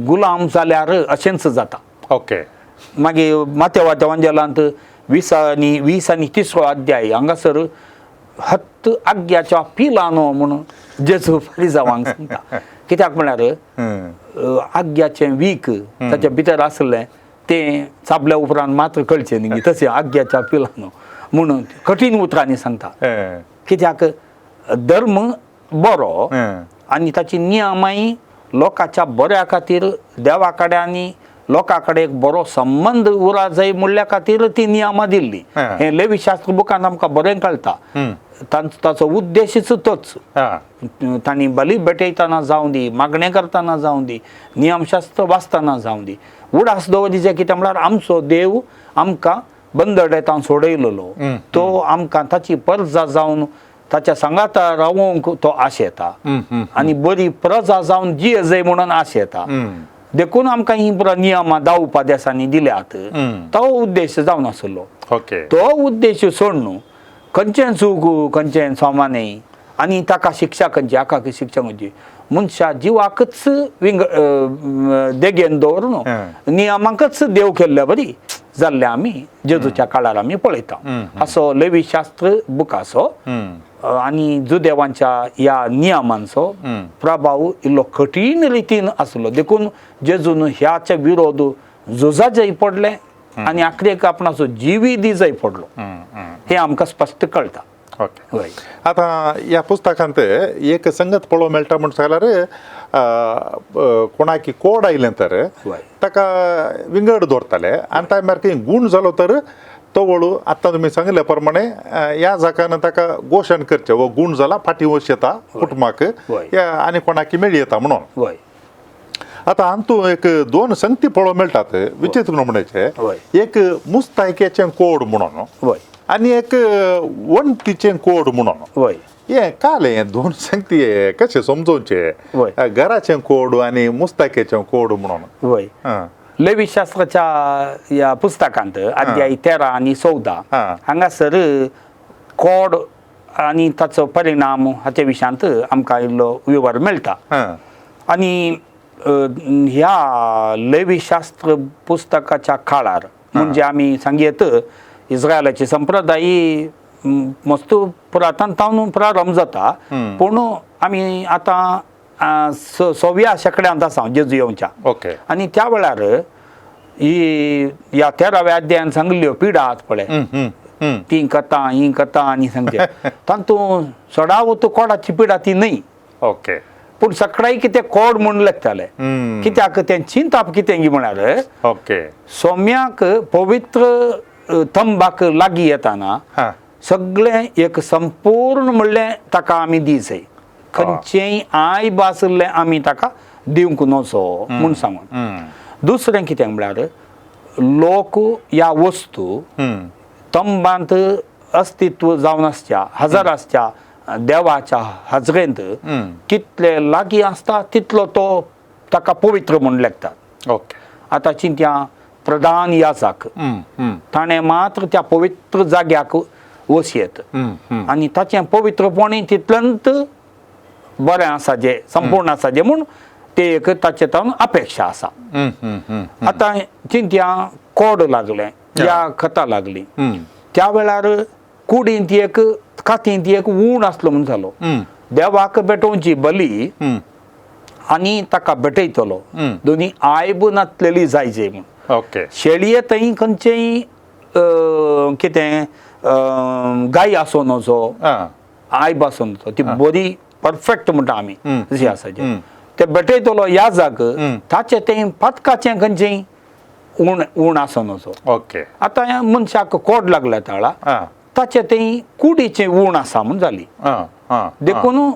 गुलाम जाल्यार अशेंच जाता. मागीर माथेवाच्या वांजेलांत 20 आनी 30 अध्याय हांगासर हत्त आग्याच्या पिलानो म्हणून जेजू फारिझेवांक सांगता. कित्याक म्हळ्यार आग्याचें वीक ताच्या भितर आसलें तें चाबल्या उपरांत मात्र कळचें न्ही तशें आग्याच्या पिलानो म्हणून कठीण उतरांनी सांगता. कित्याक धर्म बरो आनी ताची नियमाय लोकांच्या बऱ्या खातीर देवा कडेन आनी लोकां कडेन एक बरो संबंद उरा जाय म्हणल्या खातीर ती नियमां दिल्ली. हें लेवीशास्त्र बुकांत आमकां बरें कळटा. ताचो उद्देशच तोच. तांणी बली भेटयतना जावं दी मागणें करतना जावं दी नियमशास्त्र वाचतना जावं दी उडास दवरिचें कितें म्हळ्यार आमचो देव आमकां बंदडेंतान सोडयलेलो तो आमकां ताची परजा जावन ताच्या सांगाता रावोंक तो आशेता आनी बरी प्रजा जावन जिये जाय म्हणून आशेता. देखून आमकां ही पुरा नियमां 10 उपाध्यासांनी दिल्यात तो उद्देश जावन आसलो. ओके. तो उद्देश सोड न्हू खंयचें चूक खंयचें सोमाने आनी ताका शिक्षा खंयची हाका शिक्षा खंयची मनशा जिवाकच देगेन दवर न्हू नियमांकच देव केल्ले बरी जाल्ले आमी जेजूच्या काळार आमी पळयता. असो लेवी शास्त्र बुक असो आणि जुदेवांच्या या नियमांचो प्रभाव इल्लो कठीण रितीन आसलो. देखून जेजून ह्याचे विरोध झुजाचेय पडले आणि आखरेक आपणाचो जिवी दिजय पडलो हे आमकां स्पश्ट कळटा. ओके. आता ह्या पुस्तकांत एक संगत पळोवंक मेळटा म्हण सांगल्यार कोणाकी कोड आयलें तर ताका विंगड दवरताले आनी टायमार खंय गूण जालो तर तो वळू आतां तुमी सांगले प्रमाणे ह्या जाकान ताका घोशण करचें वो गूण जाला फाटीं वच येता कुटुंबाक आनी कोणाकी मेळी येता म्हणून. आता हातूंत एक 2 संगती पळोवंक मेळटात विचित्र नमुन्याचे. एक मुस्तायकेचें कोड म्हणून आनी एक वणटीचें कोड म्हणून. हे काल हे 2 संगती कशे समजोवचे घराचें कोड आनी मुस्तायकेचें कोड म्हणून. लेवी शास्त्राच्या या पुस्तकांत अध्याय 13 आणि 14 हांगासर कोड आनी ताचो परिणाम हाचे विशयांत आमकां इल्लो विवर मेळटा. आनी ह्या लेवी शास्त्र पुस्तकाच्या काळार म्हणजे आमी सांगयेत इस्रायलाचे संप्रदाय मस्त पुरातनतावन प्रारंभ जाता पूण आमी आतां 6व्या शेकड्यांत आसा जेजू येवच्या. आनी त्या वेळार ही ह्या 13व्या अध्यायान सांगल्यो पिढा आहात पळय ती कथा ही कथा आनी सांगचे तातूंत सडावत कोडाची पिढा ती न्हय. पूण सकाळी कितें कोड म्हूण लेखताले कित्याक तें चिंताप कितें म्हळ्यार सोम्याक पवित्र तंबाक लागीं येताना सगळें एक संपूर्ण म्हणलें ताका आमी दिसय खंयचेय आयब आसलें आमी ताका दिवंक नजो म्हूण सांगून. दुसरें कितें म्हळ्यार लोक ह्या वस्तू तंबांत अस्तित्व जावन आसच्या हजर आसच्या देवाच्या हजरेंत कितले लागीं आसता तितलो तो ताका पवित्र म्हूण लेखतात. आतां चिंत्या प्रधान याजक ताणें मात्र त्या पवित्र जाग्याक वसयत आनी ताचें पवित्रपणी तितल्यांत बरें आसा जे संपूर्ण आसा जे म्हूण ते एक ताचे तावन अपेक्षा आसा. आतां चिंत्या कोड लागलें या कथा लागली त्या वेळार कुडींत एक कातींत एक उण आसलो म्हूण जालो देवाक भेटोवची बली आनी ताका भेटयतलो दोनी आयब नासलेली जायचे म्हूण. शेळये थंय खंयचेय कितें गाय आसो नजो आयब आसो नजो ती बरी परफेक्ट म्हणटा आमी जशी आसा ते भेटयतलो ह्या जाग ताचे तें पातकाचें खंयचेय उण आसो नजो. आतां ह्या मनशाक कोड लागल्या ताळा ताचे तें कुडीचें उण आसा म्हूण जाली. देखून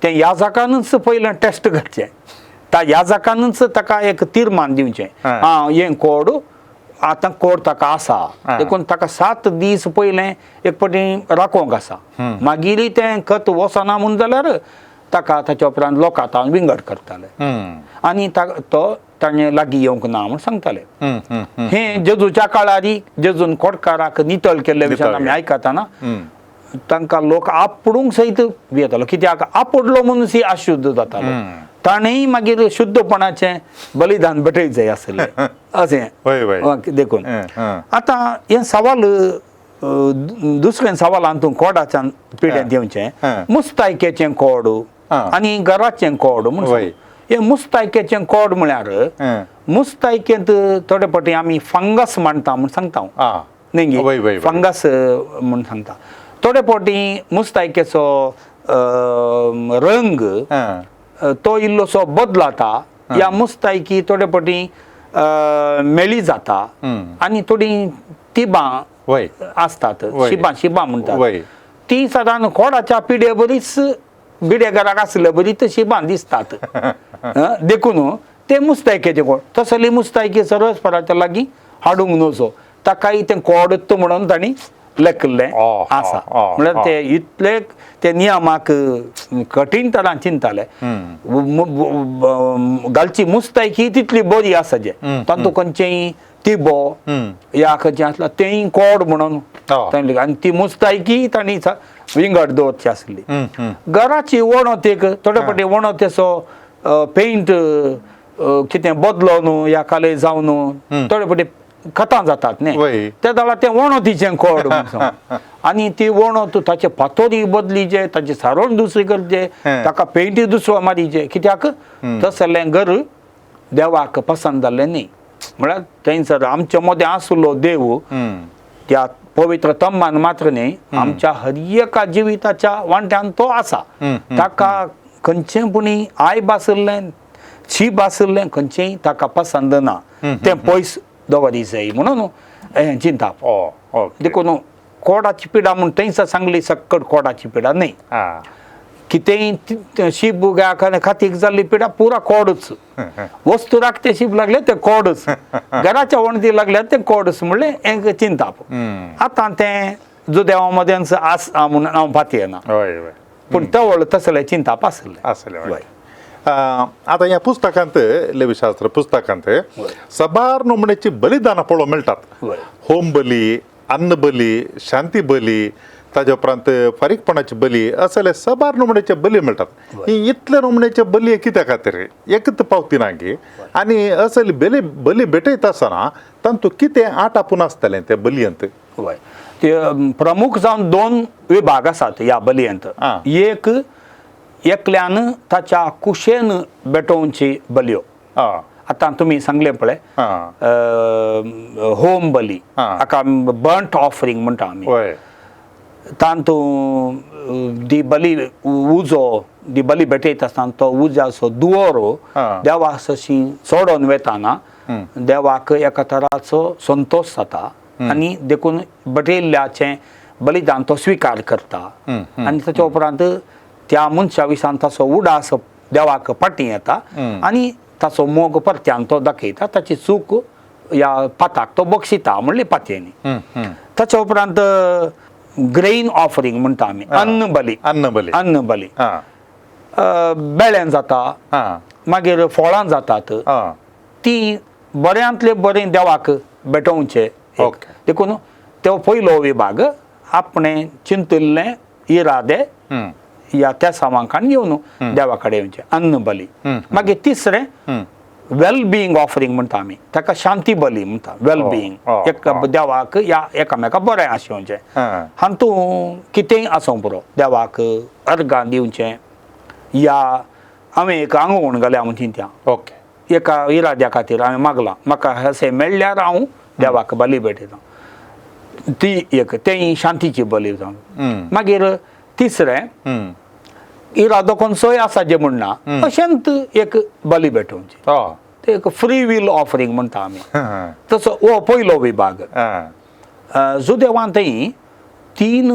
तें याजकानूच पयलें टेस्ट करचें त्या याजकानूच ताका एक तीर्मान दिवचें हें कोड आतां कोड ताका आसा देखून ताका 7 दीस पयलें एक फावटी राखोवंक आसा मागीर तें खत वचना म्हूण जाल्यार ताका ताच्या उपरांत लोकां तावन विंगड करताले आनी तो ताणें लागीं येवंक ना म्हूण सांगताले. हें जेजूच्या काळार जेजून खोडकाराक नितळ केल्ले विशयान आमी आयकताना तांकां लोक आपडूंक सयत भियेतालो कित्याक आपडलो मनीस अशुद्ध जातालो ताणेंय मागीर शुद्धपणाचें बलिदान भेटयत जाय आसलें अशें देखून. आतां हें सवाल दुसरें सवाल हातूंत कोडाच्यान पिड्यांत येवचें मुस्तायकेचें कोड आनी घराचें कोड म्हूण. हे मुस्तायकेचें कोड म्हळ्यार मुस्तायकेंत थोडे फावटी आमी फंगस मांडटा म्हूण सांगता न्ही फंगस म्हूण सांगता. थोडे फावटी मुस्तायकेचो रंग तो इल्लोसो बदलाता ह्या मुस्तायकी थोडे फावटी मेळी जाता आनी थोडी तिबां आसतात शिबां म्हणटात ती सादारण कोडाच्या पिड्या बरीच बिडेकाराक आसले बरी तशी दिसतात देखून ते मुस्तायकेचे कोड तसली मुस्तायकी सरस्पराच्या लागीं हाडूंक नजो ताकाय तें कोडत म्हणून तांणी लेखिल्लें आसा म्हळ्यार ते इतले ते नियमाक कठीण तरान चिंतताले घालची मुस्तायकी तितली बरी आसा जे तातूंत खंयचेय तिबो या खंयचें आसला तेंय कोड म्हणून आनी ती मुस्तायकी तांणी विंगड दवरची आसली घराची वणोतेक थोडे फावटी वणोतेचो पेंट कितें बदलो न्हू या काले जावन न्हू थोडे फावटी खतां जातात न्ही त्या जाल्यार तें वणोतीचें कोड आनी ती वणोत ताचे फातोरी बदलीचे ताचे सारोण दुसरी करचे ताका पेंटी दुसरो मारीचे कित्याक तसलें घर देवाक पसंद जाल्लें न्ही म्हळ्यार थंयसर आमचे मदें आसलो देव त्या पवित्र तंबान मात्र न्ही आमच्या हर एका जिविताच्या वांट्यान तो आसा ताका खंयचें पुणी आयब आसलें शीब आसलें खंयचेंय ताका पसंद ना तें पयस दवरी जाय म्हणून हें चिंता देखून कोडाची पिडा म्हूण थंयसर सांगली सक्कड कोडाची पिडा न्ही कितेंय शीब खातीक जाल्ली पिडा पुरा कोडूच वस्तू राखते शीब लागले ते कोडूच घराच्या वणती लागल्यार ते कोडूच म्हणलें हें चिंताप आतां तें जो देवा मदें आस म्हणून हांव फाती येना पूण तवळ तसलें चिंताप आसलें आता ह्या पुस्तकांत लेवीशास्त्र पुस्तकांत सबार नमुन्याची बलिदानां पळोवंक मेळटात होम बली अन्न बली शांती बली ताजे उपरांत फारीकपणाची बली असले सबार नमुन्याचे बली मेळटात इतले नमुन्याचे बली कित्या खातीर एकच पावती ना गे आनी असली बली भेटयत आसतना तातूंत कितें आट आपूण आसतलें त्या बलयेंत ते प्रमुख जावन दोन विभाग आसात ह्या बलयेंत एक एकल्यान ताच्या कुशेन भेटोवची बलयो आतां तुमी सांगलें पळय होम बली हाका बर्ंट ऑफरींग म्हणटा आमी तातूंत दी बली उजो दी बली भेटयत आसतना तो उज्याचो दुवोरो देवा सशी सोडोन वेताना देवाक एका तराचो संतोश जाता आनी देखून भेटयल्ल्याचें बलिदान तो स्विकार करता आनी ताच्या उपरांत त्या मनशा विशान ताचो उडास देवाक फाटीं येता आनी ताचो मोग परत्यान तो दाखयता ताची चूक ह्या पाताक तो बक्षिता म्हणले पातयेनी ताच्या उपरांत ग्रेन ऑफरींग म्हणटा आमी अन्न बली बेळें जाता मागीर फळां जातात ती बऱ्यांतले बरें देवाक भेटोवचें देखून तो पयलो विभाग आपणें चिंतिल्लें इरादे या त्या सामांकान येवन देवा कडेन येवचें अन्न बली मागीर तिसरें वेल बिईंग ऑफरींग म्हणटा आमी ताका शांती बली म्हणटा वेल बिईंग एक देवाक या एकामेका बरें आसोवचें हातूंत कितेंय आसूं पुरो देवाक अर्गां दिवचें या हांवें एक आंगवण घाल्या म्हूण चिंत्या एका इराद्या खातीर हांवें मागलां म्हाका अशें मेळ्ळ्यार हांव देवाक बली भेटयतां ती एक तें शांतीची बली जावन मागीर तिसरें इरादो खंयचोय आसा जे म्हणना अशेंत एक बली भेटोवची ते एक फ्री वील ऑफरींग म्हणटा आमी तसो हो पयलो विभाग जुदेवान थंय 3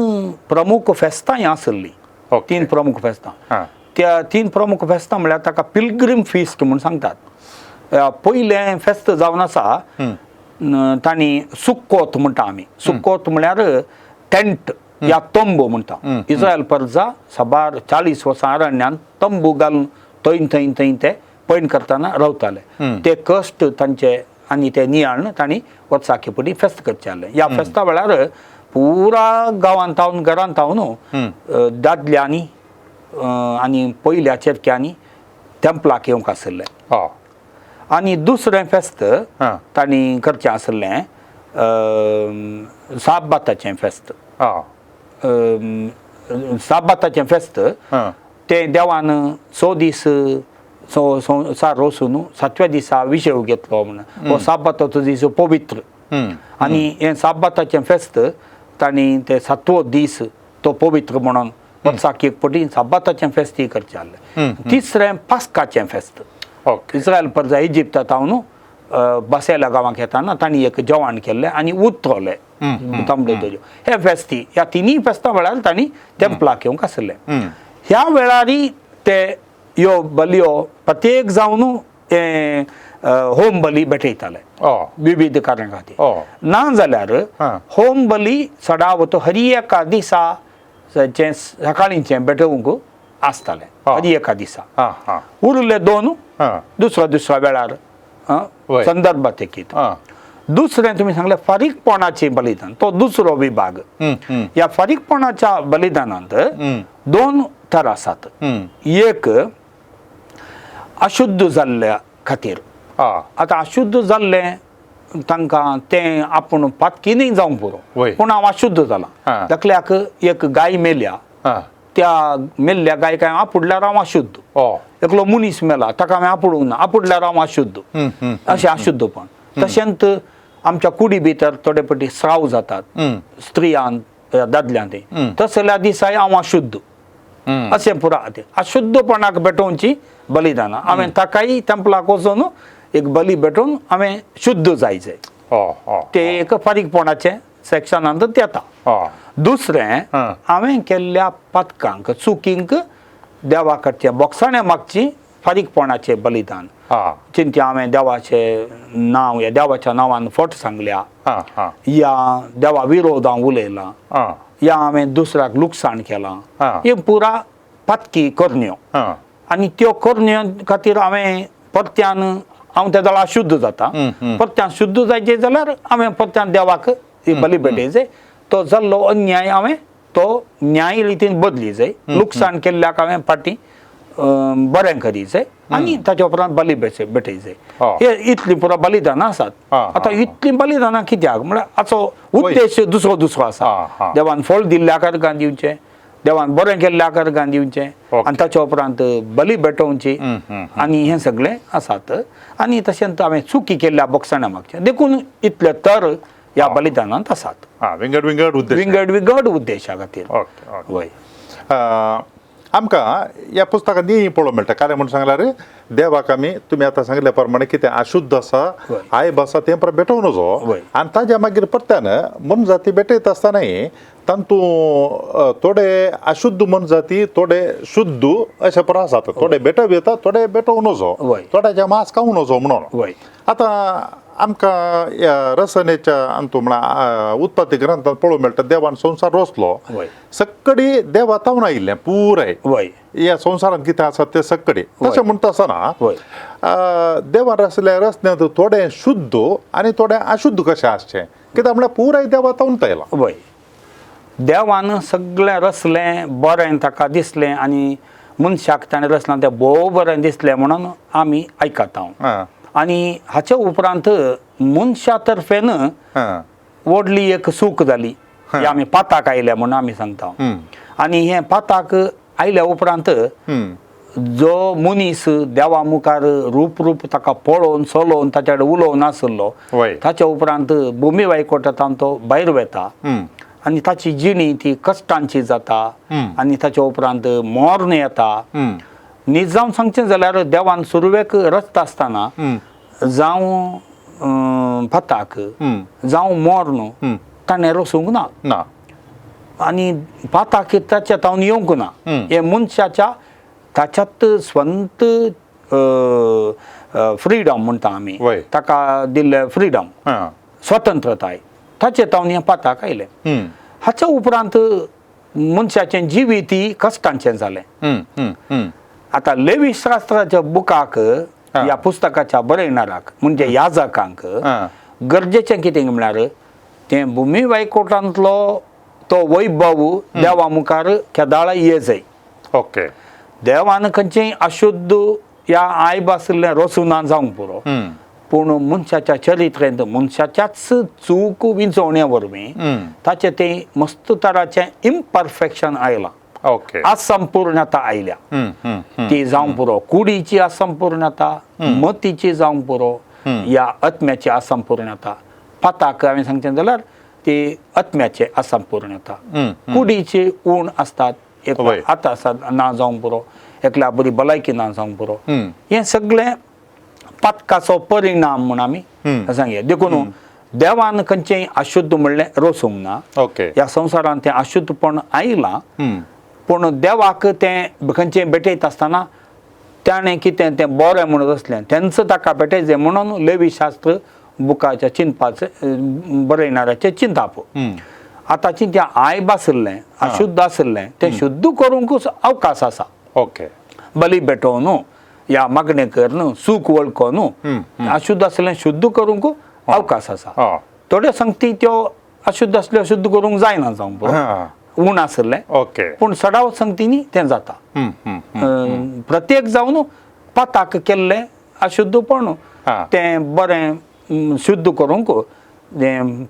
प्रमुख फेस्तां आसलीं 3 प्रमुख फेस्तां त्या 3 प्रमुख फेस्तां म्हळ्यार ताका पिलग्रीम फिस्ट म्हूण सांगतात पयलें फेस्त जावन आसा तांणी सुक्कोत म्हणटा आमी सुक्कोत म्हळ्यार टेंट या तंबू म्हणटा इस्रायल प्रजा सबार 40 वर्सां अरण्यान तंबू घालून थंय ते पैण करतना रावताले ते कश्ट तांचे आनी ते नियाळ तांणी वर्साचे पयलीं फेस्त करचें आसलें ह्या फेस्ता वेळार पुरा गांवांत तावन घरांत तावन दादल्यांनी आनी पयल्या चेडक्यांनी टेंपलाक येवंक आसलें आनी दुसरें फेस्त तांणी करचें आसलें साबाताचें फेस्त साबाताचें फेस्त तें देवान 6 दीस संवसार रोसून 7व्या दिसा विशेव घेतलो म्हणून हो साबाताचो दीस पवित्र आनी हें साबाताचें फेस्त तांणी ते 7वो दीस तो पवित्र म्हणून वर्साक एक पटी साबाताचें फेस्तय करचें आसलें तिसरें पास्काचें फेस्त इस्रायल प्रजा इजिप्तांत तावन बसेल्या गांवांक येताना तांणी एक जेवण केल्लें आनी उतरलें तांबडे दोजो हे फेस्ती ह्या 3 फेस्तां वेळार तांणी टेंपलाक येवंक आसलें ह्या वेळारी ते ह्यो बलयो प्रत्येक जावन होम बली भेटयताले विविध कारण खातीर ना जाल्यार हां. होम बली सदावतो हरी एका दिसा सकाळींचें भेटवूंक आसतालें हरी एका दिसा उरले 2 दुसऱ्या वेळार वय. संदर्भात एकीत दुसरें तुमी सांगलें फारीकपणाचें बलिदान तो दुसरो विभाग ह्या फारीकपणाच्या बलिदानांत 2 थर आसात एक अशुद्ध जाल्ल्या खातीर आतां अशुद्ध जाल्लें तांकां तें आपूण पातकिनूय जावंक पुरो वय. पूण हांव अशुद्ध जालां दाखल्याक एक गाय मेल्या त्या मेल्ल्या गायक हांवें आपुडल्यार हांव अशुद्ध एकलो मनीस मेला ताका हांवें आपुडूंक ना आपुडल्यार हांव अशुद्ध अशें अशुद्धपण तशेंच आमच्या कुडी भितर थोडे फावटी स्राव जातात स्त्रियान दादल्यांत तसल्या दिसाय हांव अशुद्ध अशें पुरा अशुद्धपणाक भेटोवची बलिदानां हांवें ताकाय टेंपलाक वचून एक बली भेटोवन हांवें शुद्ध जायचें ते एक फारीकपणाचें सेक्शनांत येता दुसरें हांवें केल्ल्या पातकांक चुकींक देवा कडचें बोगसाणें मागची फारीकपणाचें बलिदान चिंती हांवें देवाचें नांव या देवाच्या नांवान फट सांगल्या या देवा विरोध हांव उलयलां या हांवें दुसऱ्याक लुकसाण केलां हे पुरा पातकी करण्यो आनी त्यो करण्यो खातीर हांवें परत्यान हांव त्या जाल्यार अशुद्ध जाता परत्यान शुद्ध जायचें जाल्यार हांवें परत्यान देवाक बली भेटयचें तो जाल्लो अन्याय हांवें तो न्याय रितीन बदली जाय लुकसाण केल्ल्याक हांवें फाटीं बरें करीचें आनी ताच्या उपरांत बली भेटयचें हे इतलीं पुरो बलिदानां आसात आतां इतलीं बलिदानां कित्याक म्हळ्यार हाचो उद्देश दुसरो आसा देवान फळ दिल्ल्या कारणान दिवचें देवान बरें केल्ल्या कारणान दिवचें आनी ताच्या उपरांत बली भेटोवची आनी हें सगळें आसात आनी तशेंच हांवें चुकी केल्ल्या बोगसाण्या मागचें देखून इतले तर ह्या बलिदानांत आसात विंगड उद्देशा खातीर वय आमकां ह्या पुस्तकांत ही पळोवंक मेळटा कारण म्हणून सांगल्यार देवाक आमी तुमी आतां सांगल्या प्रमाणे कितें अशुद्ध आसा आयब आसा तें भेटोवन नजो आनी ताज्या मागीर परत्यान मन जाती भेटयत आसतनाय तांतूं थोडे अशुद्ध मन जाती थोडे शुद्ध अशे पर आसात थोडे भेटप येता थोडे भेटोवन नजो थोड्याच्या मास खावूं नजो म्हणून आतां आमकां ह्या रचनेच्या अंतू म्हणल्यार उत्पत्ती ग्रंथांत पळोवंक मेळटा देवान संवसार रचलो सक्कडी देवा तावन आयिल्लें पुराय ह्या संवसारांत कितें आसा तें सक्कडी तशें म्हणटा आसतना देवान रचल्या रचण्यांत थोडें शुद्ध आनी थोडें अशुद्ध कशें आसचें कित्याक म्हळ्यार पुराय देवा तावन आयला देवान सगळें रचलें बरें ताका दिसलें आनी मनशाक ताणें रचलां तें भोव बरें दिसलें म्हणून आमी आयकता आनी हाचे उपरांत मनशा तर्फेन व्हडली एक सूख जाली आमी पाताक आयले म्हणून आमी सांगता आनी हे पाताक आयल्या उपरांत जो मनीस देवा मुखार रूप ताका पळोवन चलोवन ताच्या कडेन उलोवन नासलो ताच्या उपरांत भुमी वायकोटांत तो भायर वेता आनी ताची जिणी ती कश्टांची जाता आनी ताच्या उपरांत मोर्न येता न्हीद जावन सांगचें जाल्यार देवान सुरवेक रचता आसतना जावं पाताक जावं मोर्न ताणें रचूंक ना आनी पाताक ताच्या तावन येवंक ना हे मनशाच्या ताच्यात स्वंत फ्रिडम म्हणटा आमी ताका दिल्ले फ्रिडम स्वतंत्रताय ताचे तावन हें पाताक आयलें हाच्या उपरांत मनशाचें जिवीत ही कश्टांचें जालें आतां लेवी शास्त्राच्या बुकाक ह्या पुस्तकाच्या बरयणाराक म्हणजे याजकांक गरजेचें कितें म्हळ्यार तें भुमी वायकोटांतलो तो वैभव देवा मुखार केदाळ येजय देवान खंयचेंय अशुद्ध ह्या आयब आसलें रचून जावंक पुरो पूण मनशाच्या चरित्रेंत मनशाच्याच चूक विंचोवण्या वरवीं ताचें तें मस्त तराचें इम्परफेक्शन आयलां असंपूर्णता आयल्या ती जावंक पुरो कुडीची असंपूर्णता मतीची जावंक पुरो या आत्म्याची असंपूर्णता पाताक हांवें सांगचें जाल्यार ती आत्म्याची असंपूर्णता कुडीची उण आसतात एक आतां आसात ना जावंक पुरो एकल्या बरी भलायकी ना जावंक पुरो हें सगळें पातकाचो परिणाम म्हूण आमी सांगया देखून देवान खंयचेंय अशुद्ध म्हणलें रचूंक ना ह्या संवसारांत तें अशुद्धपण आयलां पूण देवाक तें खंयचें भेटयत आसतना त्याने कितें तें बरें म्हणत असलें तेंचं ताका पेटयचें म्हणून लेवी शास्त्र बुकाच्या चिंतपाचें बरयणाऱ्याचें चिंताप आतां चिंत्या आयब आसलें अशुद्ध आसलें तें शुद्ध करूंकूच अवकाश आसा ओके बली भेटोवन या मागणे कर न्हू सूख वळखोन अशुद्ध आसलें शुद्ध करूंक अवकाश आसा थोड्यो संगती त्यो अशुद्ध आसल्यो अशुद्ध करूंक जायना जावं पळय उण आसलें ओके पूण सडाव संगतींनी तें जाता प्रत्येक जावन पाताक केल्लें अशुद्धपण तें बरें शुद्ध करूंक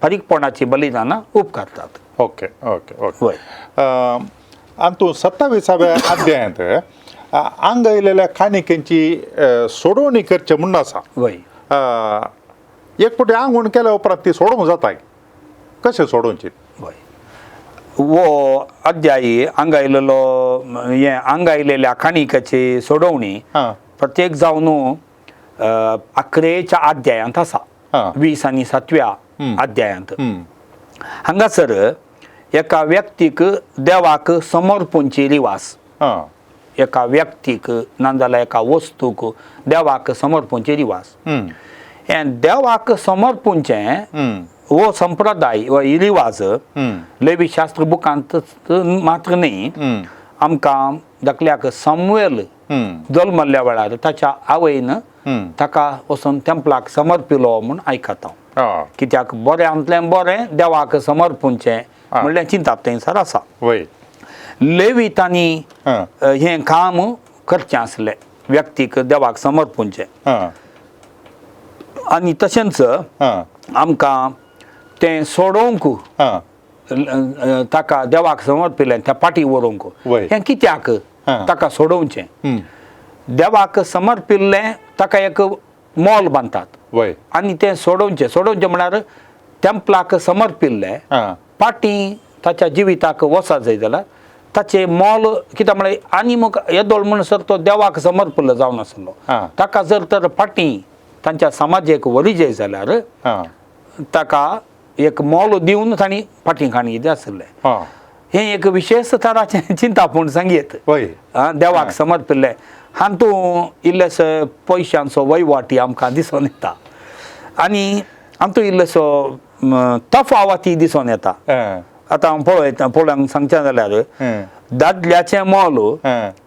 फारीकपणाची बलिदानां उपकारतात ओके ओके ओके आणि तूं 27व्या अध्यायांत आंग आयलेल्या खाणिकेंची सोडवणी करचे म्हणून आसा वय एक फावटी आंगवण केल्या उपरांत ती सोडूंक जाताय कशें सोडोवची वय वो अध्यायी आंगायलेल्या खाणिकेची सोडवणी प्रत्येक जावन 11च्या अध्यायांत आसा 20 आनी 7व्या अध्यायांत हांगासर एका व्यक्तीक देवाक समर्पूंची रिवास एका व्यक्तीक नाजाल्यार एका वस्तूक देवाक समर्पूंची रिवास हे देवाक समर्पूंचें वो संप्रदाय वा रिवाज लेवी शास्त्र बुकांत मात्र न्ही आमकां धाकल्याक सामुएल जल्मल्ल्या वेळार ताच्या आवयन ताका वचून टेंपलाक समर्पिलो म्हूण आयकता कित्याक बऱ्यांतलें बरें देवाक समर्पूंचें म्हणल्यार चिंताप थंयसर आसा लेवीतांनी हें काम करचें आसलें व्यक्तीक देवाक समर्पूंचें आनी तशेंच आमकां तें सोडोवंक ताका देवाक समर्पिल्लें त्या पाटी व्हरूंक हें कित्याक ताका सोडोवचें देवाक समर्पिल्लें ताका एक मोल बांदतात आनी तें सोडोवचें म्हळ्यार टेंपलाक समर्पिल्लें पाटी ताच्या जिविताक वसा जाय जाल्यार ताचें मोल कित्याक म्हळ्यार आनी मग येदोळ म्हणसर तो देवाक समर्पिल्लो जावन आसलो ताका जर तर पाटी तांच्या समाजेक व्हरी जाय जाल्यार ताका एक मोल दिवन तांणी फाटीं खाणी कितें आसलें हें एक विशेष तराचें चिंतापूण संगीत देवाक समर्पिल्लें हातूं इल्लेसो पयशांचो वयवाटी आमकां दिसून येता आनी हातूं इल्लोसो तफावती दिसून येता आतां हांव पळोवंक सांगचें जाल्यार दादल्याचें मोल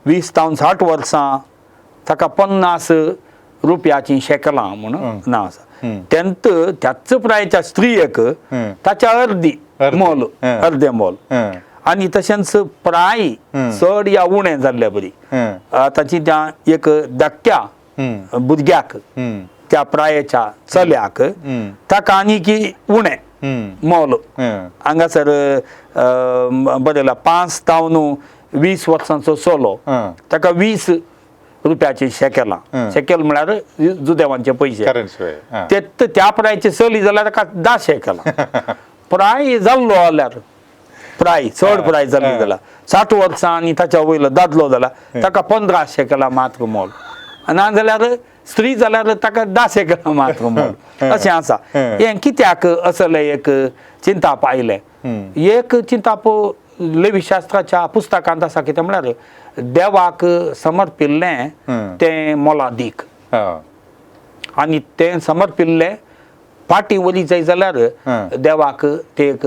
20 तावन 60 वर्सां ताका 50 रुपयाची शेकलां म्हणून नांव आसा तेंत त्याच प्रायच्या स्त्रियेक ताच्या अर्दें मोल आनी तशेंच प्राय चड या उणें जाल्ले बरी ताची त्या एक धाकट्या भुरग्याक त्या प्रायेच्या चल्याक ताका आनीक उणें मोल हांगासर बरयला 5 तावन 20 वर्सांचो चलो ताका 20 रुपयाची शेकेल म्हळ्यार जुदेवांचे पयशे ते त्या प्रायची चली जाल्यार ताका 10 शेकलां प्राय जाल्लो जाल्यार प्राय चड प्राय जाल्ली जाल्यार 60 वर्सां आनी ताच्या वयलो दादलो जाल्यार ताका 15 शेकलां मात्र मोल ना जाल्यार स्त्री जाल्यार ताका 10 शेकलां मात्र मोल अशें आसा हें कित्याक असलें एक चिंताप आयलें एक चिंताप लेवी शास्त्राच्या पुस्तकांत आसा कितें म्हळ्यार देवाक समर्पिल्लें तें मोलादीक आनी तें समर्पिल्लें पाटी वली जाय जाल्यार देवाक ते एक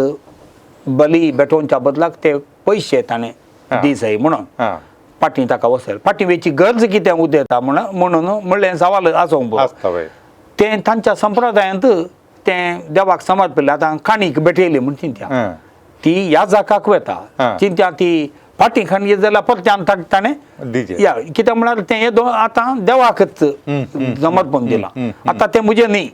बली भेटोवच्या बदलाक ते पयशे ताणें दी जाय म्हणून पाटी ताका वचयल पाटी वेची गरज कितें उदेता म्हणून म्हणलें सवाल आसूंक तें तांच्या संप्रदायांत तें देवाक समर्पिल्लें आतां काणीक भेटयली म्हूण चिंत्या ती याजकाक वता चिंत्या ती फाटीं खाण जाल्यार परत्यान ताणें या कित्याक म्हळ्यार तें आतां देवाकच समर्पण दिलां आतां तें म्हजें न्ही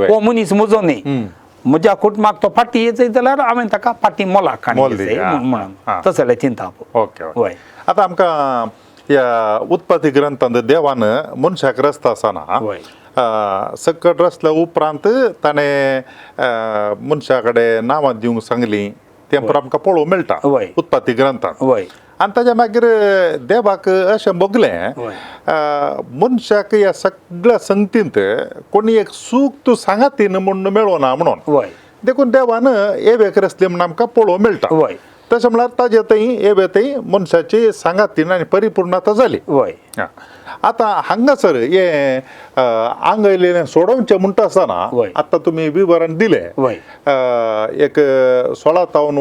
हो मनीस म्हजो न्ही म्हज्या कुटुंबाक तो फाटी येत जाल्यार हांवें ताका फाटी मोलाक खाणी म्हणून तसलें चिंताप ओके आतां आमकां ह्या उत्पत्ती ग्रंथांत देवान मनशाक रस्तो आसना सकट रचल्या उपरांत ताणें मनशा कडेन नांवां दिवंक सांगलीं तें आमकां पळोवंक मेळटा उत्पत्ती ग्रंथांत आनी ताच्या मागीर देवाक अशें मोगलें मनशाक ह्या सगळ्या संगतींत कोणी एक सूक्त सांगातीन म्हूण मेळोना म्हणून देखून देवान एवेक रचली म्हूण आमकां पळोवंक मेळटा तशें म्हळ्यार ताजे थंय हे बेतय मनशाची सांगातीन आनी परिपूर्णता जाली. वय आतां हांगासर हे आंग येयलेलें सोडोवचें म्हणटा आसतना वय. आतां तुमी विवरण दिलें वय एक 16 तावन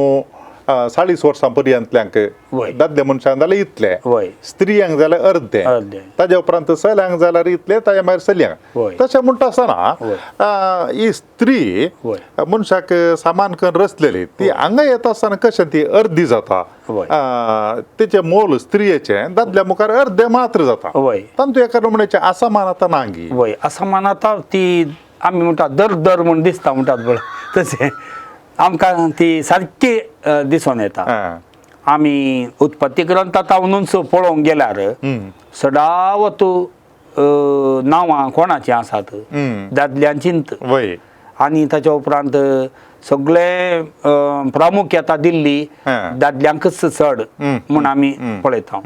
40 वर्सां पर्यंतल्यांक वय. दादले मनशांक जाल्यार इतले वय स्त्रियांक जाल्यार अर्दे अर्दें. ताज्या उपरांत चल्यांक जाल्यार इतले ताज्या भायर चलयांक वय. तशें म्हणटा आसतना वय. ही स्त्री वय. मनशाक सामान करून रचलेली ती हांगा येता आसतना कशें ती अर्दी जाता वय. तेचें मोल स्त्रियेचें दादल्या मुखार अर्दें मात्र जाता वय तातूंत एका नमुन्याचें असमानता नांगी. वय असमानता ती आमी म्हणटा दर म्हूण दिसता म्हणटात पळय तशें आमकां ती सारकी दिसून येता. आमी उत्पत्ती ग्रंथांत हांवूच पळोवंक गेल्यार सदावत नांवां कोणाचीं आसात दादल्यांचींच वय आनी ताच्या उपरांत सगळे प्रामुख्यता दिल्ली दादल्यांकच चड म्हूण आमी पळयता.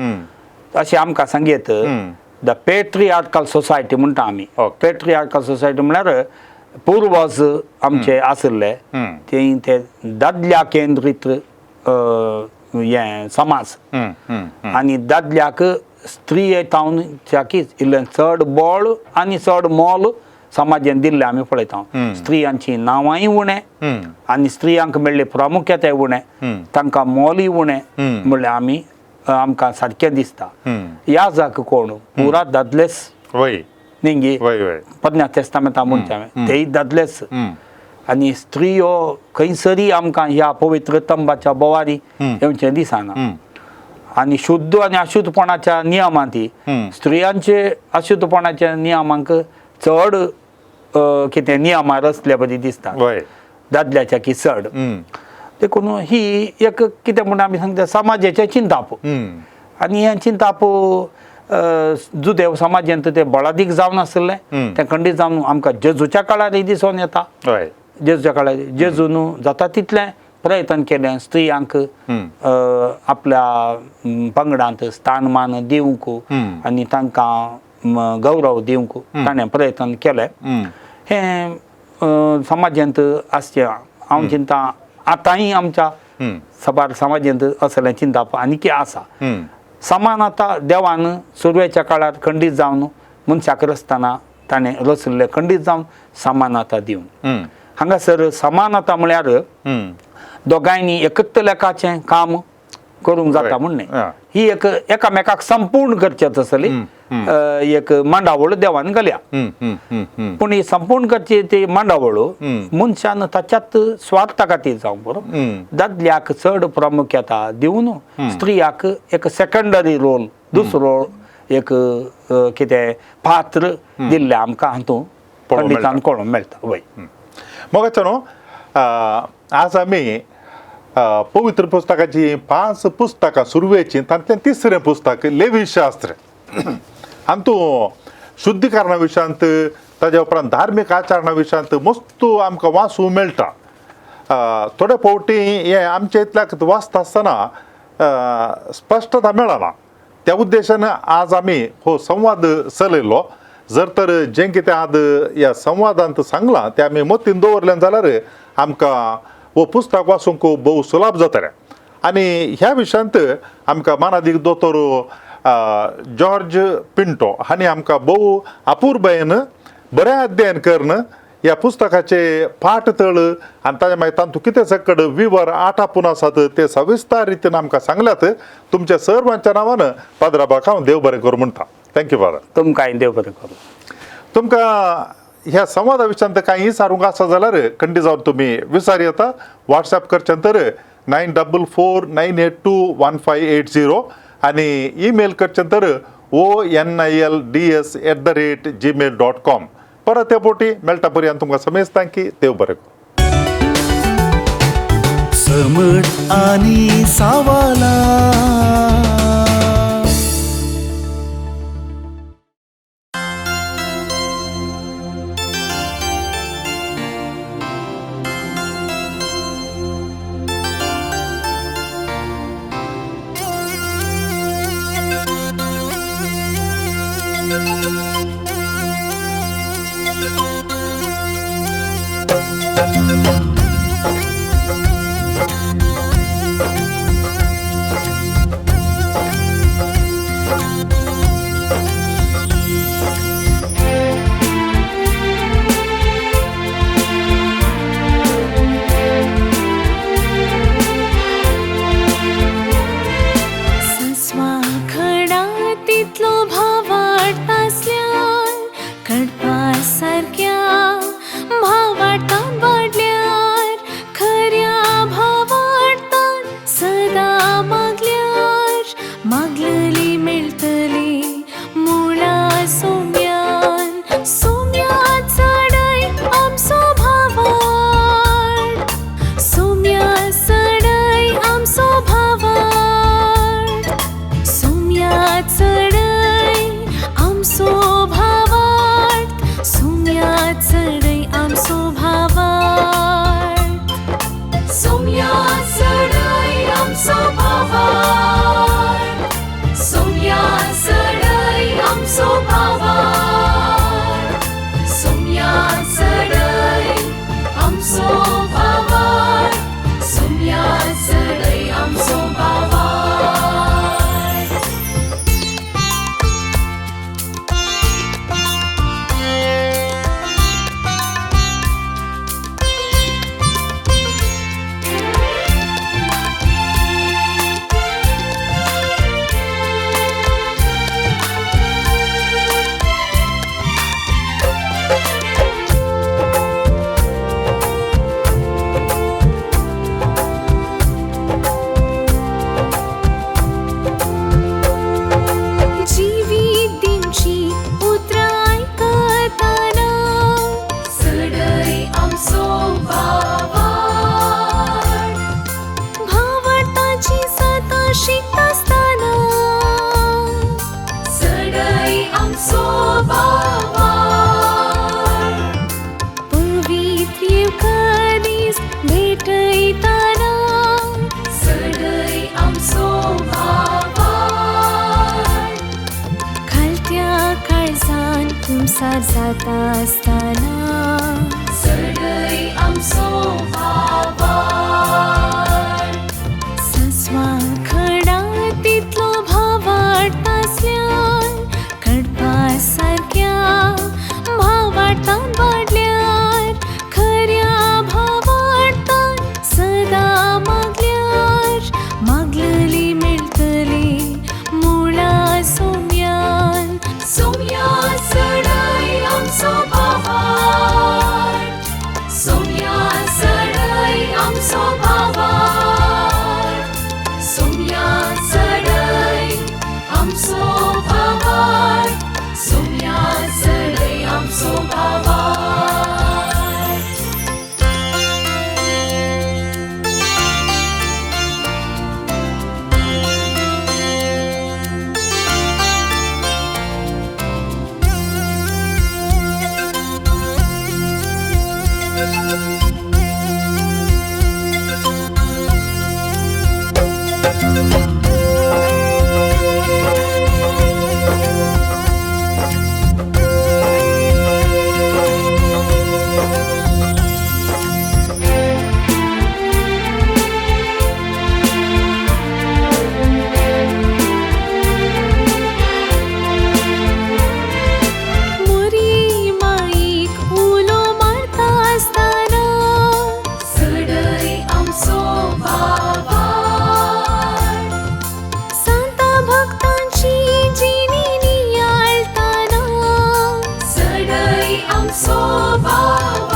अशें आमकां सांगयत द पेट्रियार्कल सोसायटी म्हणटा आमी. पेट्रियार्कल सोसायटी म्हळ्यार पुर्वज आमचे आशिल्ले ते दादल्या केंद्रीत हें समाज आनी दादल्याक स्त्रियेतावन इल्लें चड बळ आनी चड मोल समाजान दिल्लें आमी पळयता. स्त्रियांची नांवांय उणें आनी स्त्रियांक मेळ्ळी प्रामुख्यताय उणें तांकां मोलय उणें म्हणल्यार आमी आमकां सारकें दिसता. याजक कोण पुरा दादलेच वय निंगी वय वय पन्या तेस्तामेंता म्हणटा तेय दादलेच आनी स्त्रियो खंयसरी आमकां ह्या पवित्र तंबाच्या बोवारी येवचें दिसना. आनी शुद्ध आनी अशुद्धपणाच्या नियमांती स्त्रियांचे अशुद्धपणाच्या नियमांक चड कितें नियमां रचल्या बरी दिसता दादल्याच्या की चड. देखून ही एक कितें म्हण आमी सांगता समाजाचें चिंताप आनी हें चिंताप जुदेव समाजांत ते बळादीक जावन आसलें तें खंडीत जावन आमकां जेजूच्या काळारय दिसून येता. जेजूच्या काळार जेजून जाता तितलें प्रयत्न केलें स्त्रियांक आपल्या पंगडांत स्थानमान दिवंक आनी तांकां गौरव दिवंक ताणें प्रयत्न केलें. हें समाजांत आसचें हांव चिंता आतांय आमच्या सबार समाजांत असलें चिंताप आनी आसा. समानता देवान सुरवेच्या काळार खंडीत जावन मनशाक रचतना ताणें रचलें खंडीत जावन समानता दिवन हांगासर समानता म्हळ्यार दोगांयनी एकच लेखाचें काम करूंक जाता म्हणणे. ही एक एकामेकाक संपूर्ण करचेच आसली एक मांडावळ देवान घाल्या. पूण ही संपूर्ण करची ती मांडावळ मनशान ताच्यात स्वार्था खातीर जावं बरो दादल्याक चड प्रामुख्यता दिवन स्त्रियाक एक सेकंडरी रोल दुसरो एक कितें पात्र दिल्लें आमकां हातूंत पंडितान कळोवंक मेळटा. वय मोगाचो न्हू आज आमी पवित्र पुस्तकाची 5 पुस्तकां सुरवेची तांतलें 3रें पुस्तक लेवी शास्त्र हातूं शुद्धीकरणा विशयांत ताज्या उपरांत धार्मीक आचरणा विशयांत मस्तू आमकां वाचूंक मेळटा. थोडे फावटी हें आमच्या इतल्याक वाचता आसतना स्पश्टता मेळना. त्या उद्देशान आज आमी हो संवाद चलयलो. जर तर जें कितें आज ह्या संवादांत सांगलां तें आमी मतीन दवरलें जाल्यार आमकां हो पुस्तक वाचूंक भोव सुलभ जातलें. आनी ह्या विशयांत आमकां मानादीक दोतोर जॉर्ज पिंटो हांणी आमकां भोव अपुर्बायेन बरें अध्ययन करून ह्या पुस्तकाचे पाठतळ आनी ताज्या मागीर तातूंत कितें सकड विवर आटापून आसात ते सविस्तार रितीन आमकां सांगल्यात. तुमच्या सर्वांच्या नांवान पाद्राबाक हांव देव बरें करूं म्हणटा. Thank you father. तुमकांय देव बरें करूं. तुमकां ह्या संवादा विशयांत कांय विचारूंक आसा जाल्यार खंडी जावन तुमी विचार येता. व्हॉट्सॲप करचें तर 9449821580 आनी ईमेल करचें तर onilds@gmail.com. परत ते पोटी मेळटा पर्यंत तुमकां समेस्तां की देव बरें करूं. समट आणि सावाला संसार जाता असताना सडई आमचो भावार सस्वा खडा तितलो भाव वाटतासल्यान कडपा सारक्या भावार्थान वाडल्यार खऱ्या भावार्थान सदा मागल्यार मागलेली मेळटली मुळा सोम्यान सोम्या सडई आमचो भावार सोम्या सडई आमचो भावार सोम्या सडई आमचो भावार सोम्या सडई आमचो भावार मुरी माईक उलो मारता असताना सडई आमचो भावार संता भक्तांची जिणी नियाळताना सडई आमचो भावार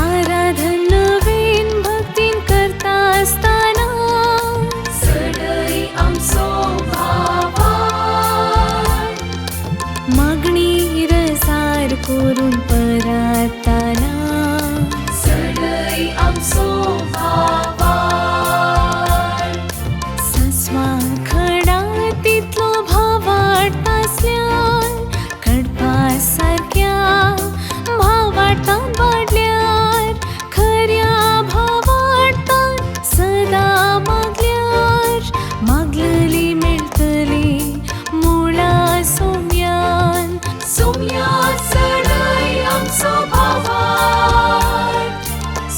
आराधन नवीन भक्तीन करता असताना सडई आमचो भावार मागणी रसार करून परताना सडई आमचो भावार सस्वा खडा तितलो भाव वाटतासल्यान कडपा सारक्या भावार्थान वाडल्यार खऱ्या भावार्थान सदा मागल्यार मागलेली मेळटली मुळा सोम्यान सोम्या सडई आमचो भावार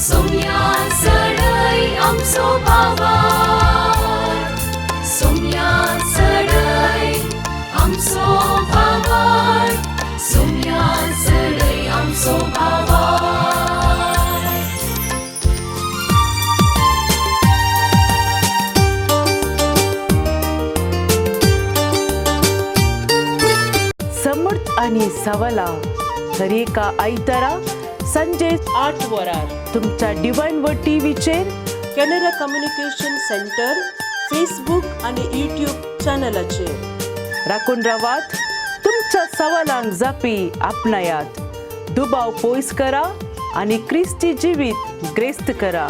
सोम्या सडई आमचो भावार सोम्या सडई आमचो भावार सोम्या सडई आमचो भावार समर्थ आणि सवाला हर एका आयतारा संजे 8 वरार तुमच्या डिवाइन वर्ड टीव्हीचेर कॅनरा कम्युनिकेशन सेंटर फेसबुक आणि यूट्यूब चॅनलाचेर राखून रावात तुमच्या सवालांक जापी आपणायात दुबाव पयस करा आणि क्रिस्ती जिवीत ग्रेस्त करा.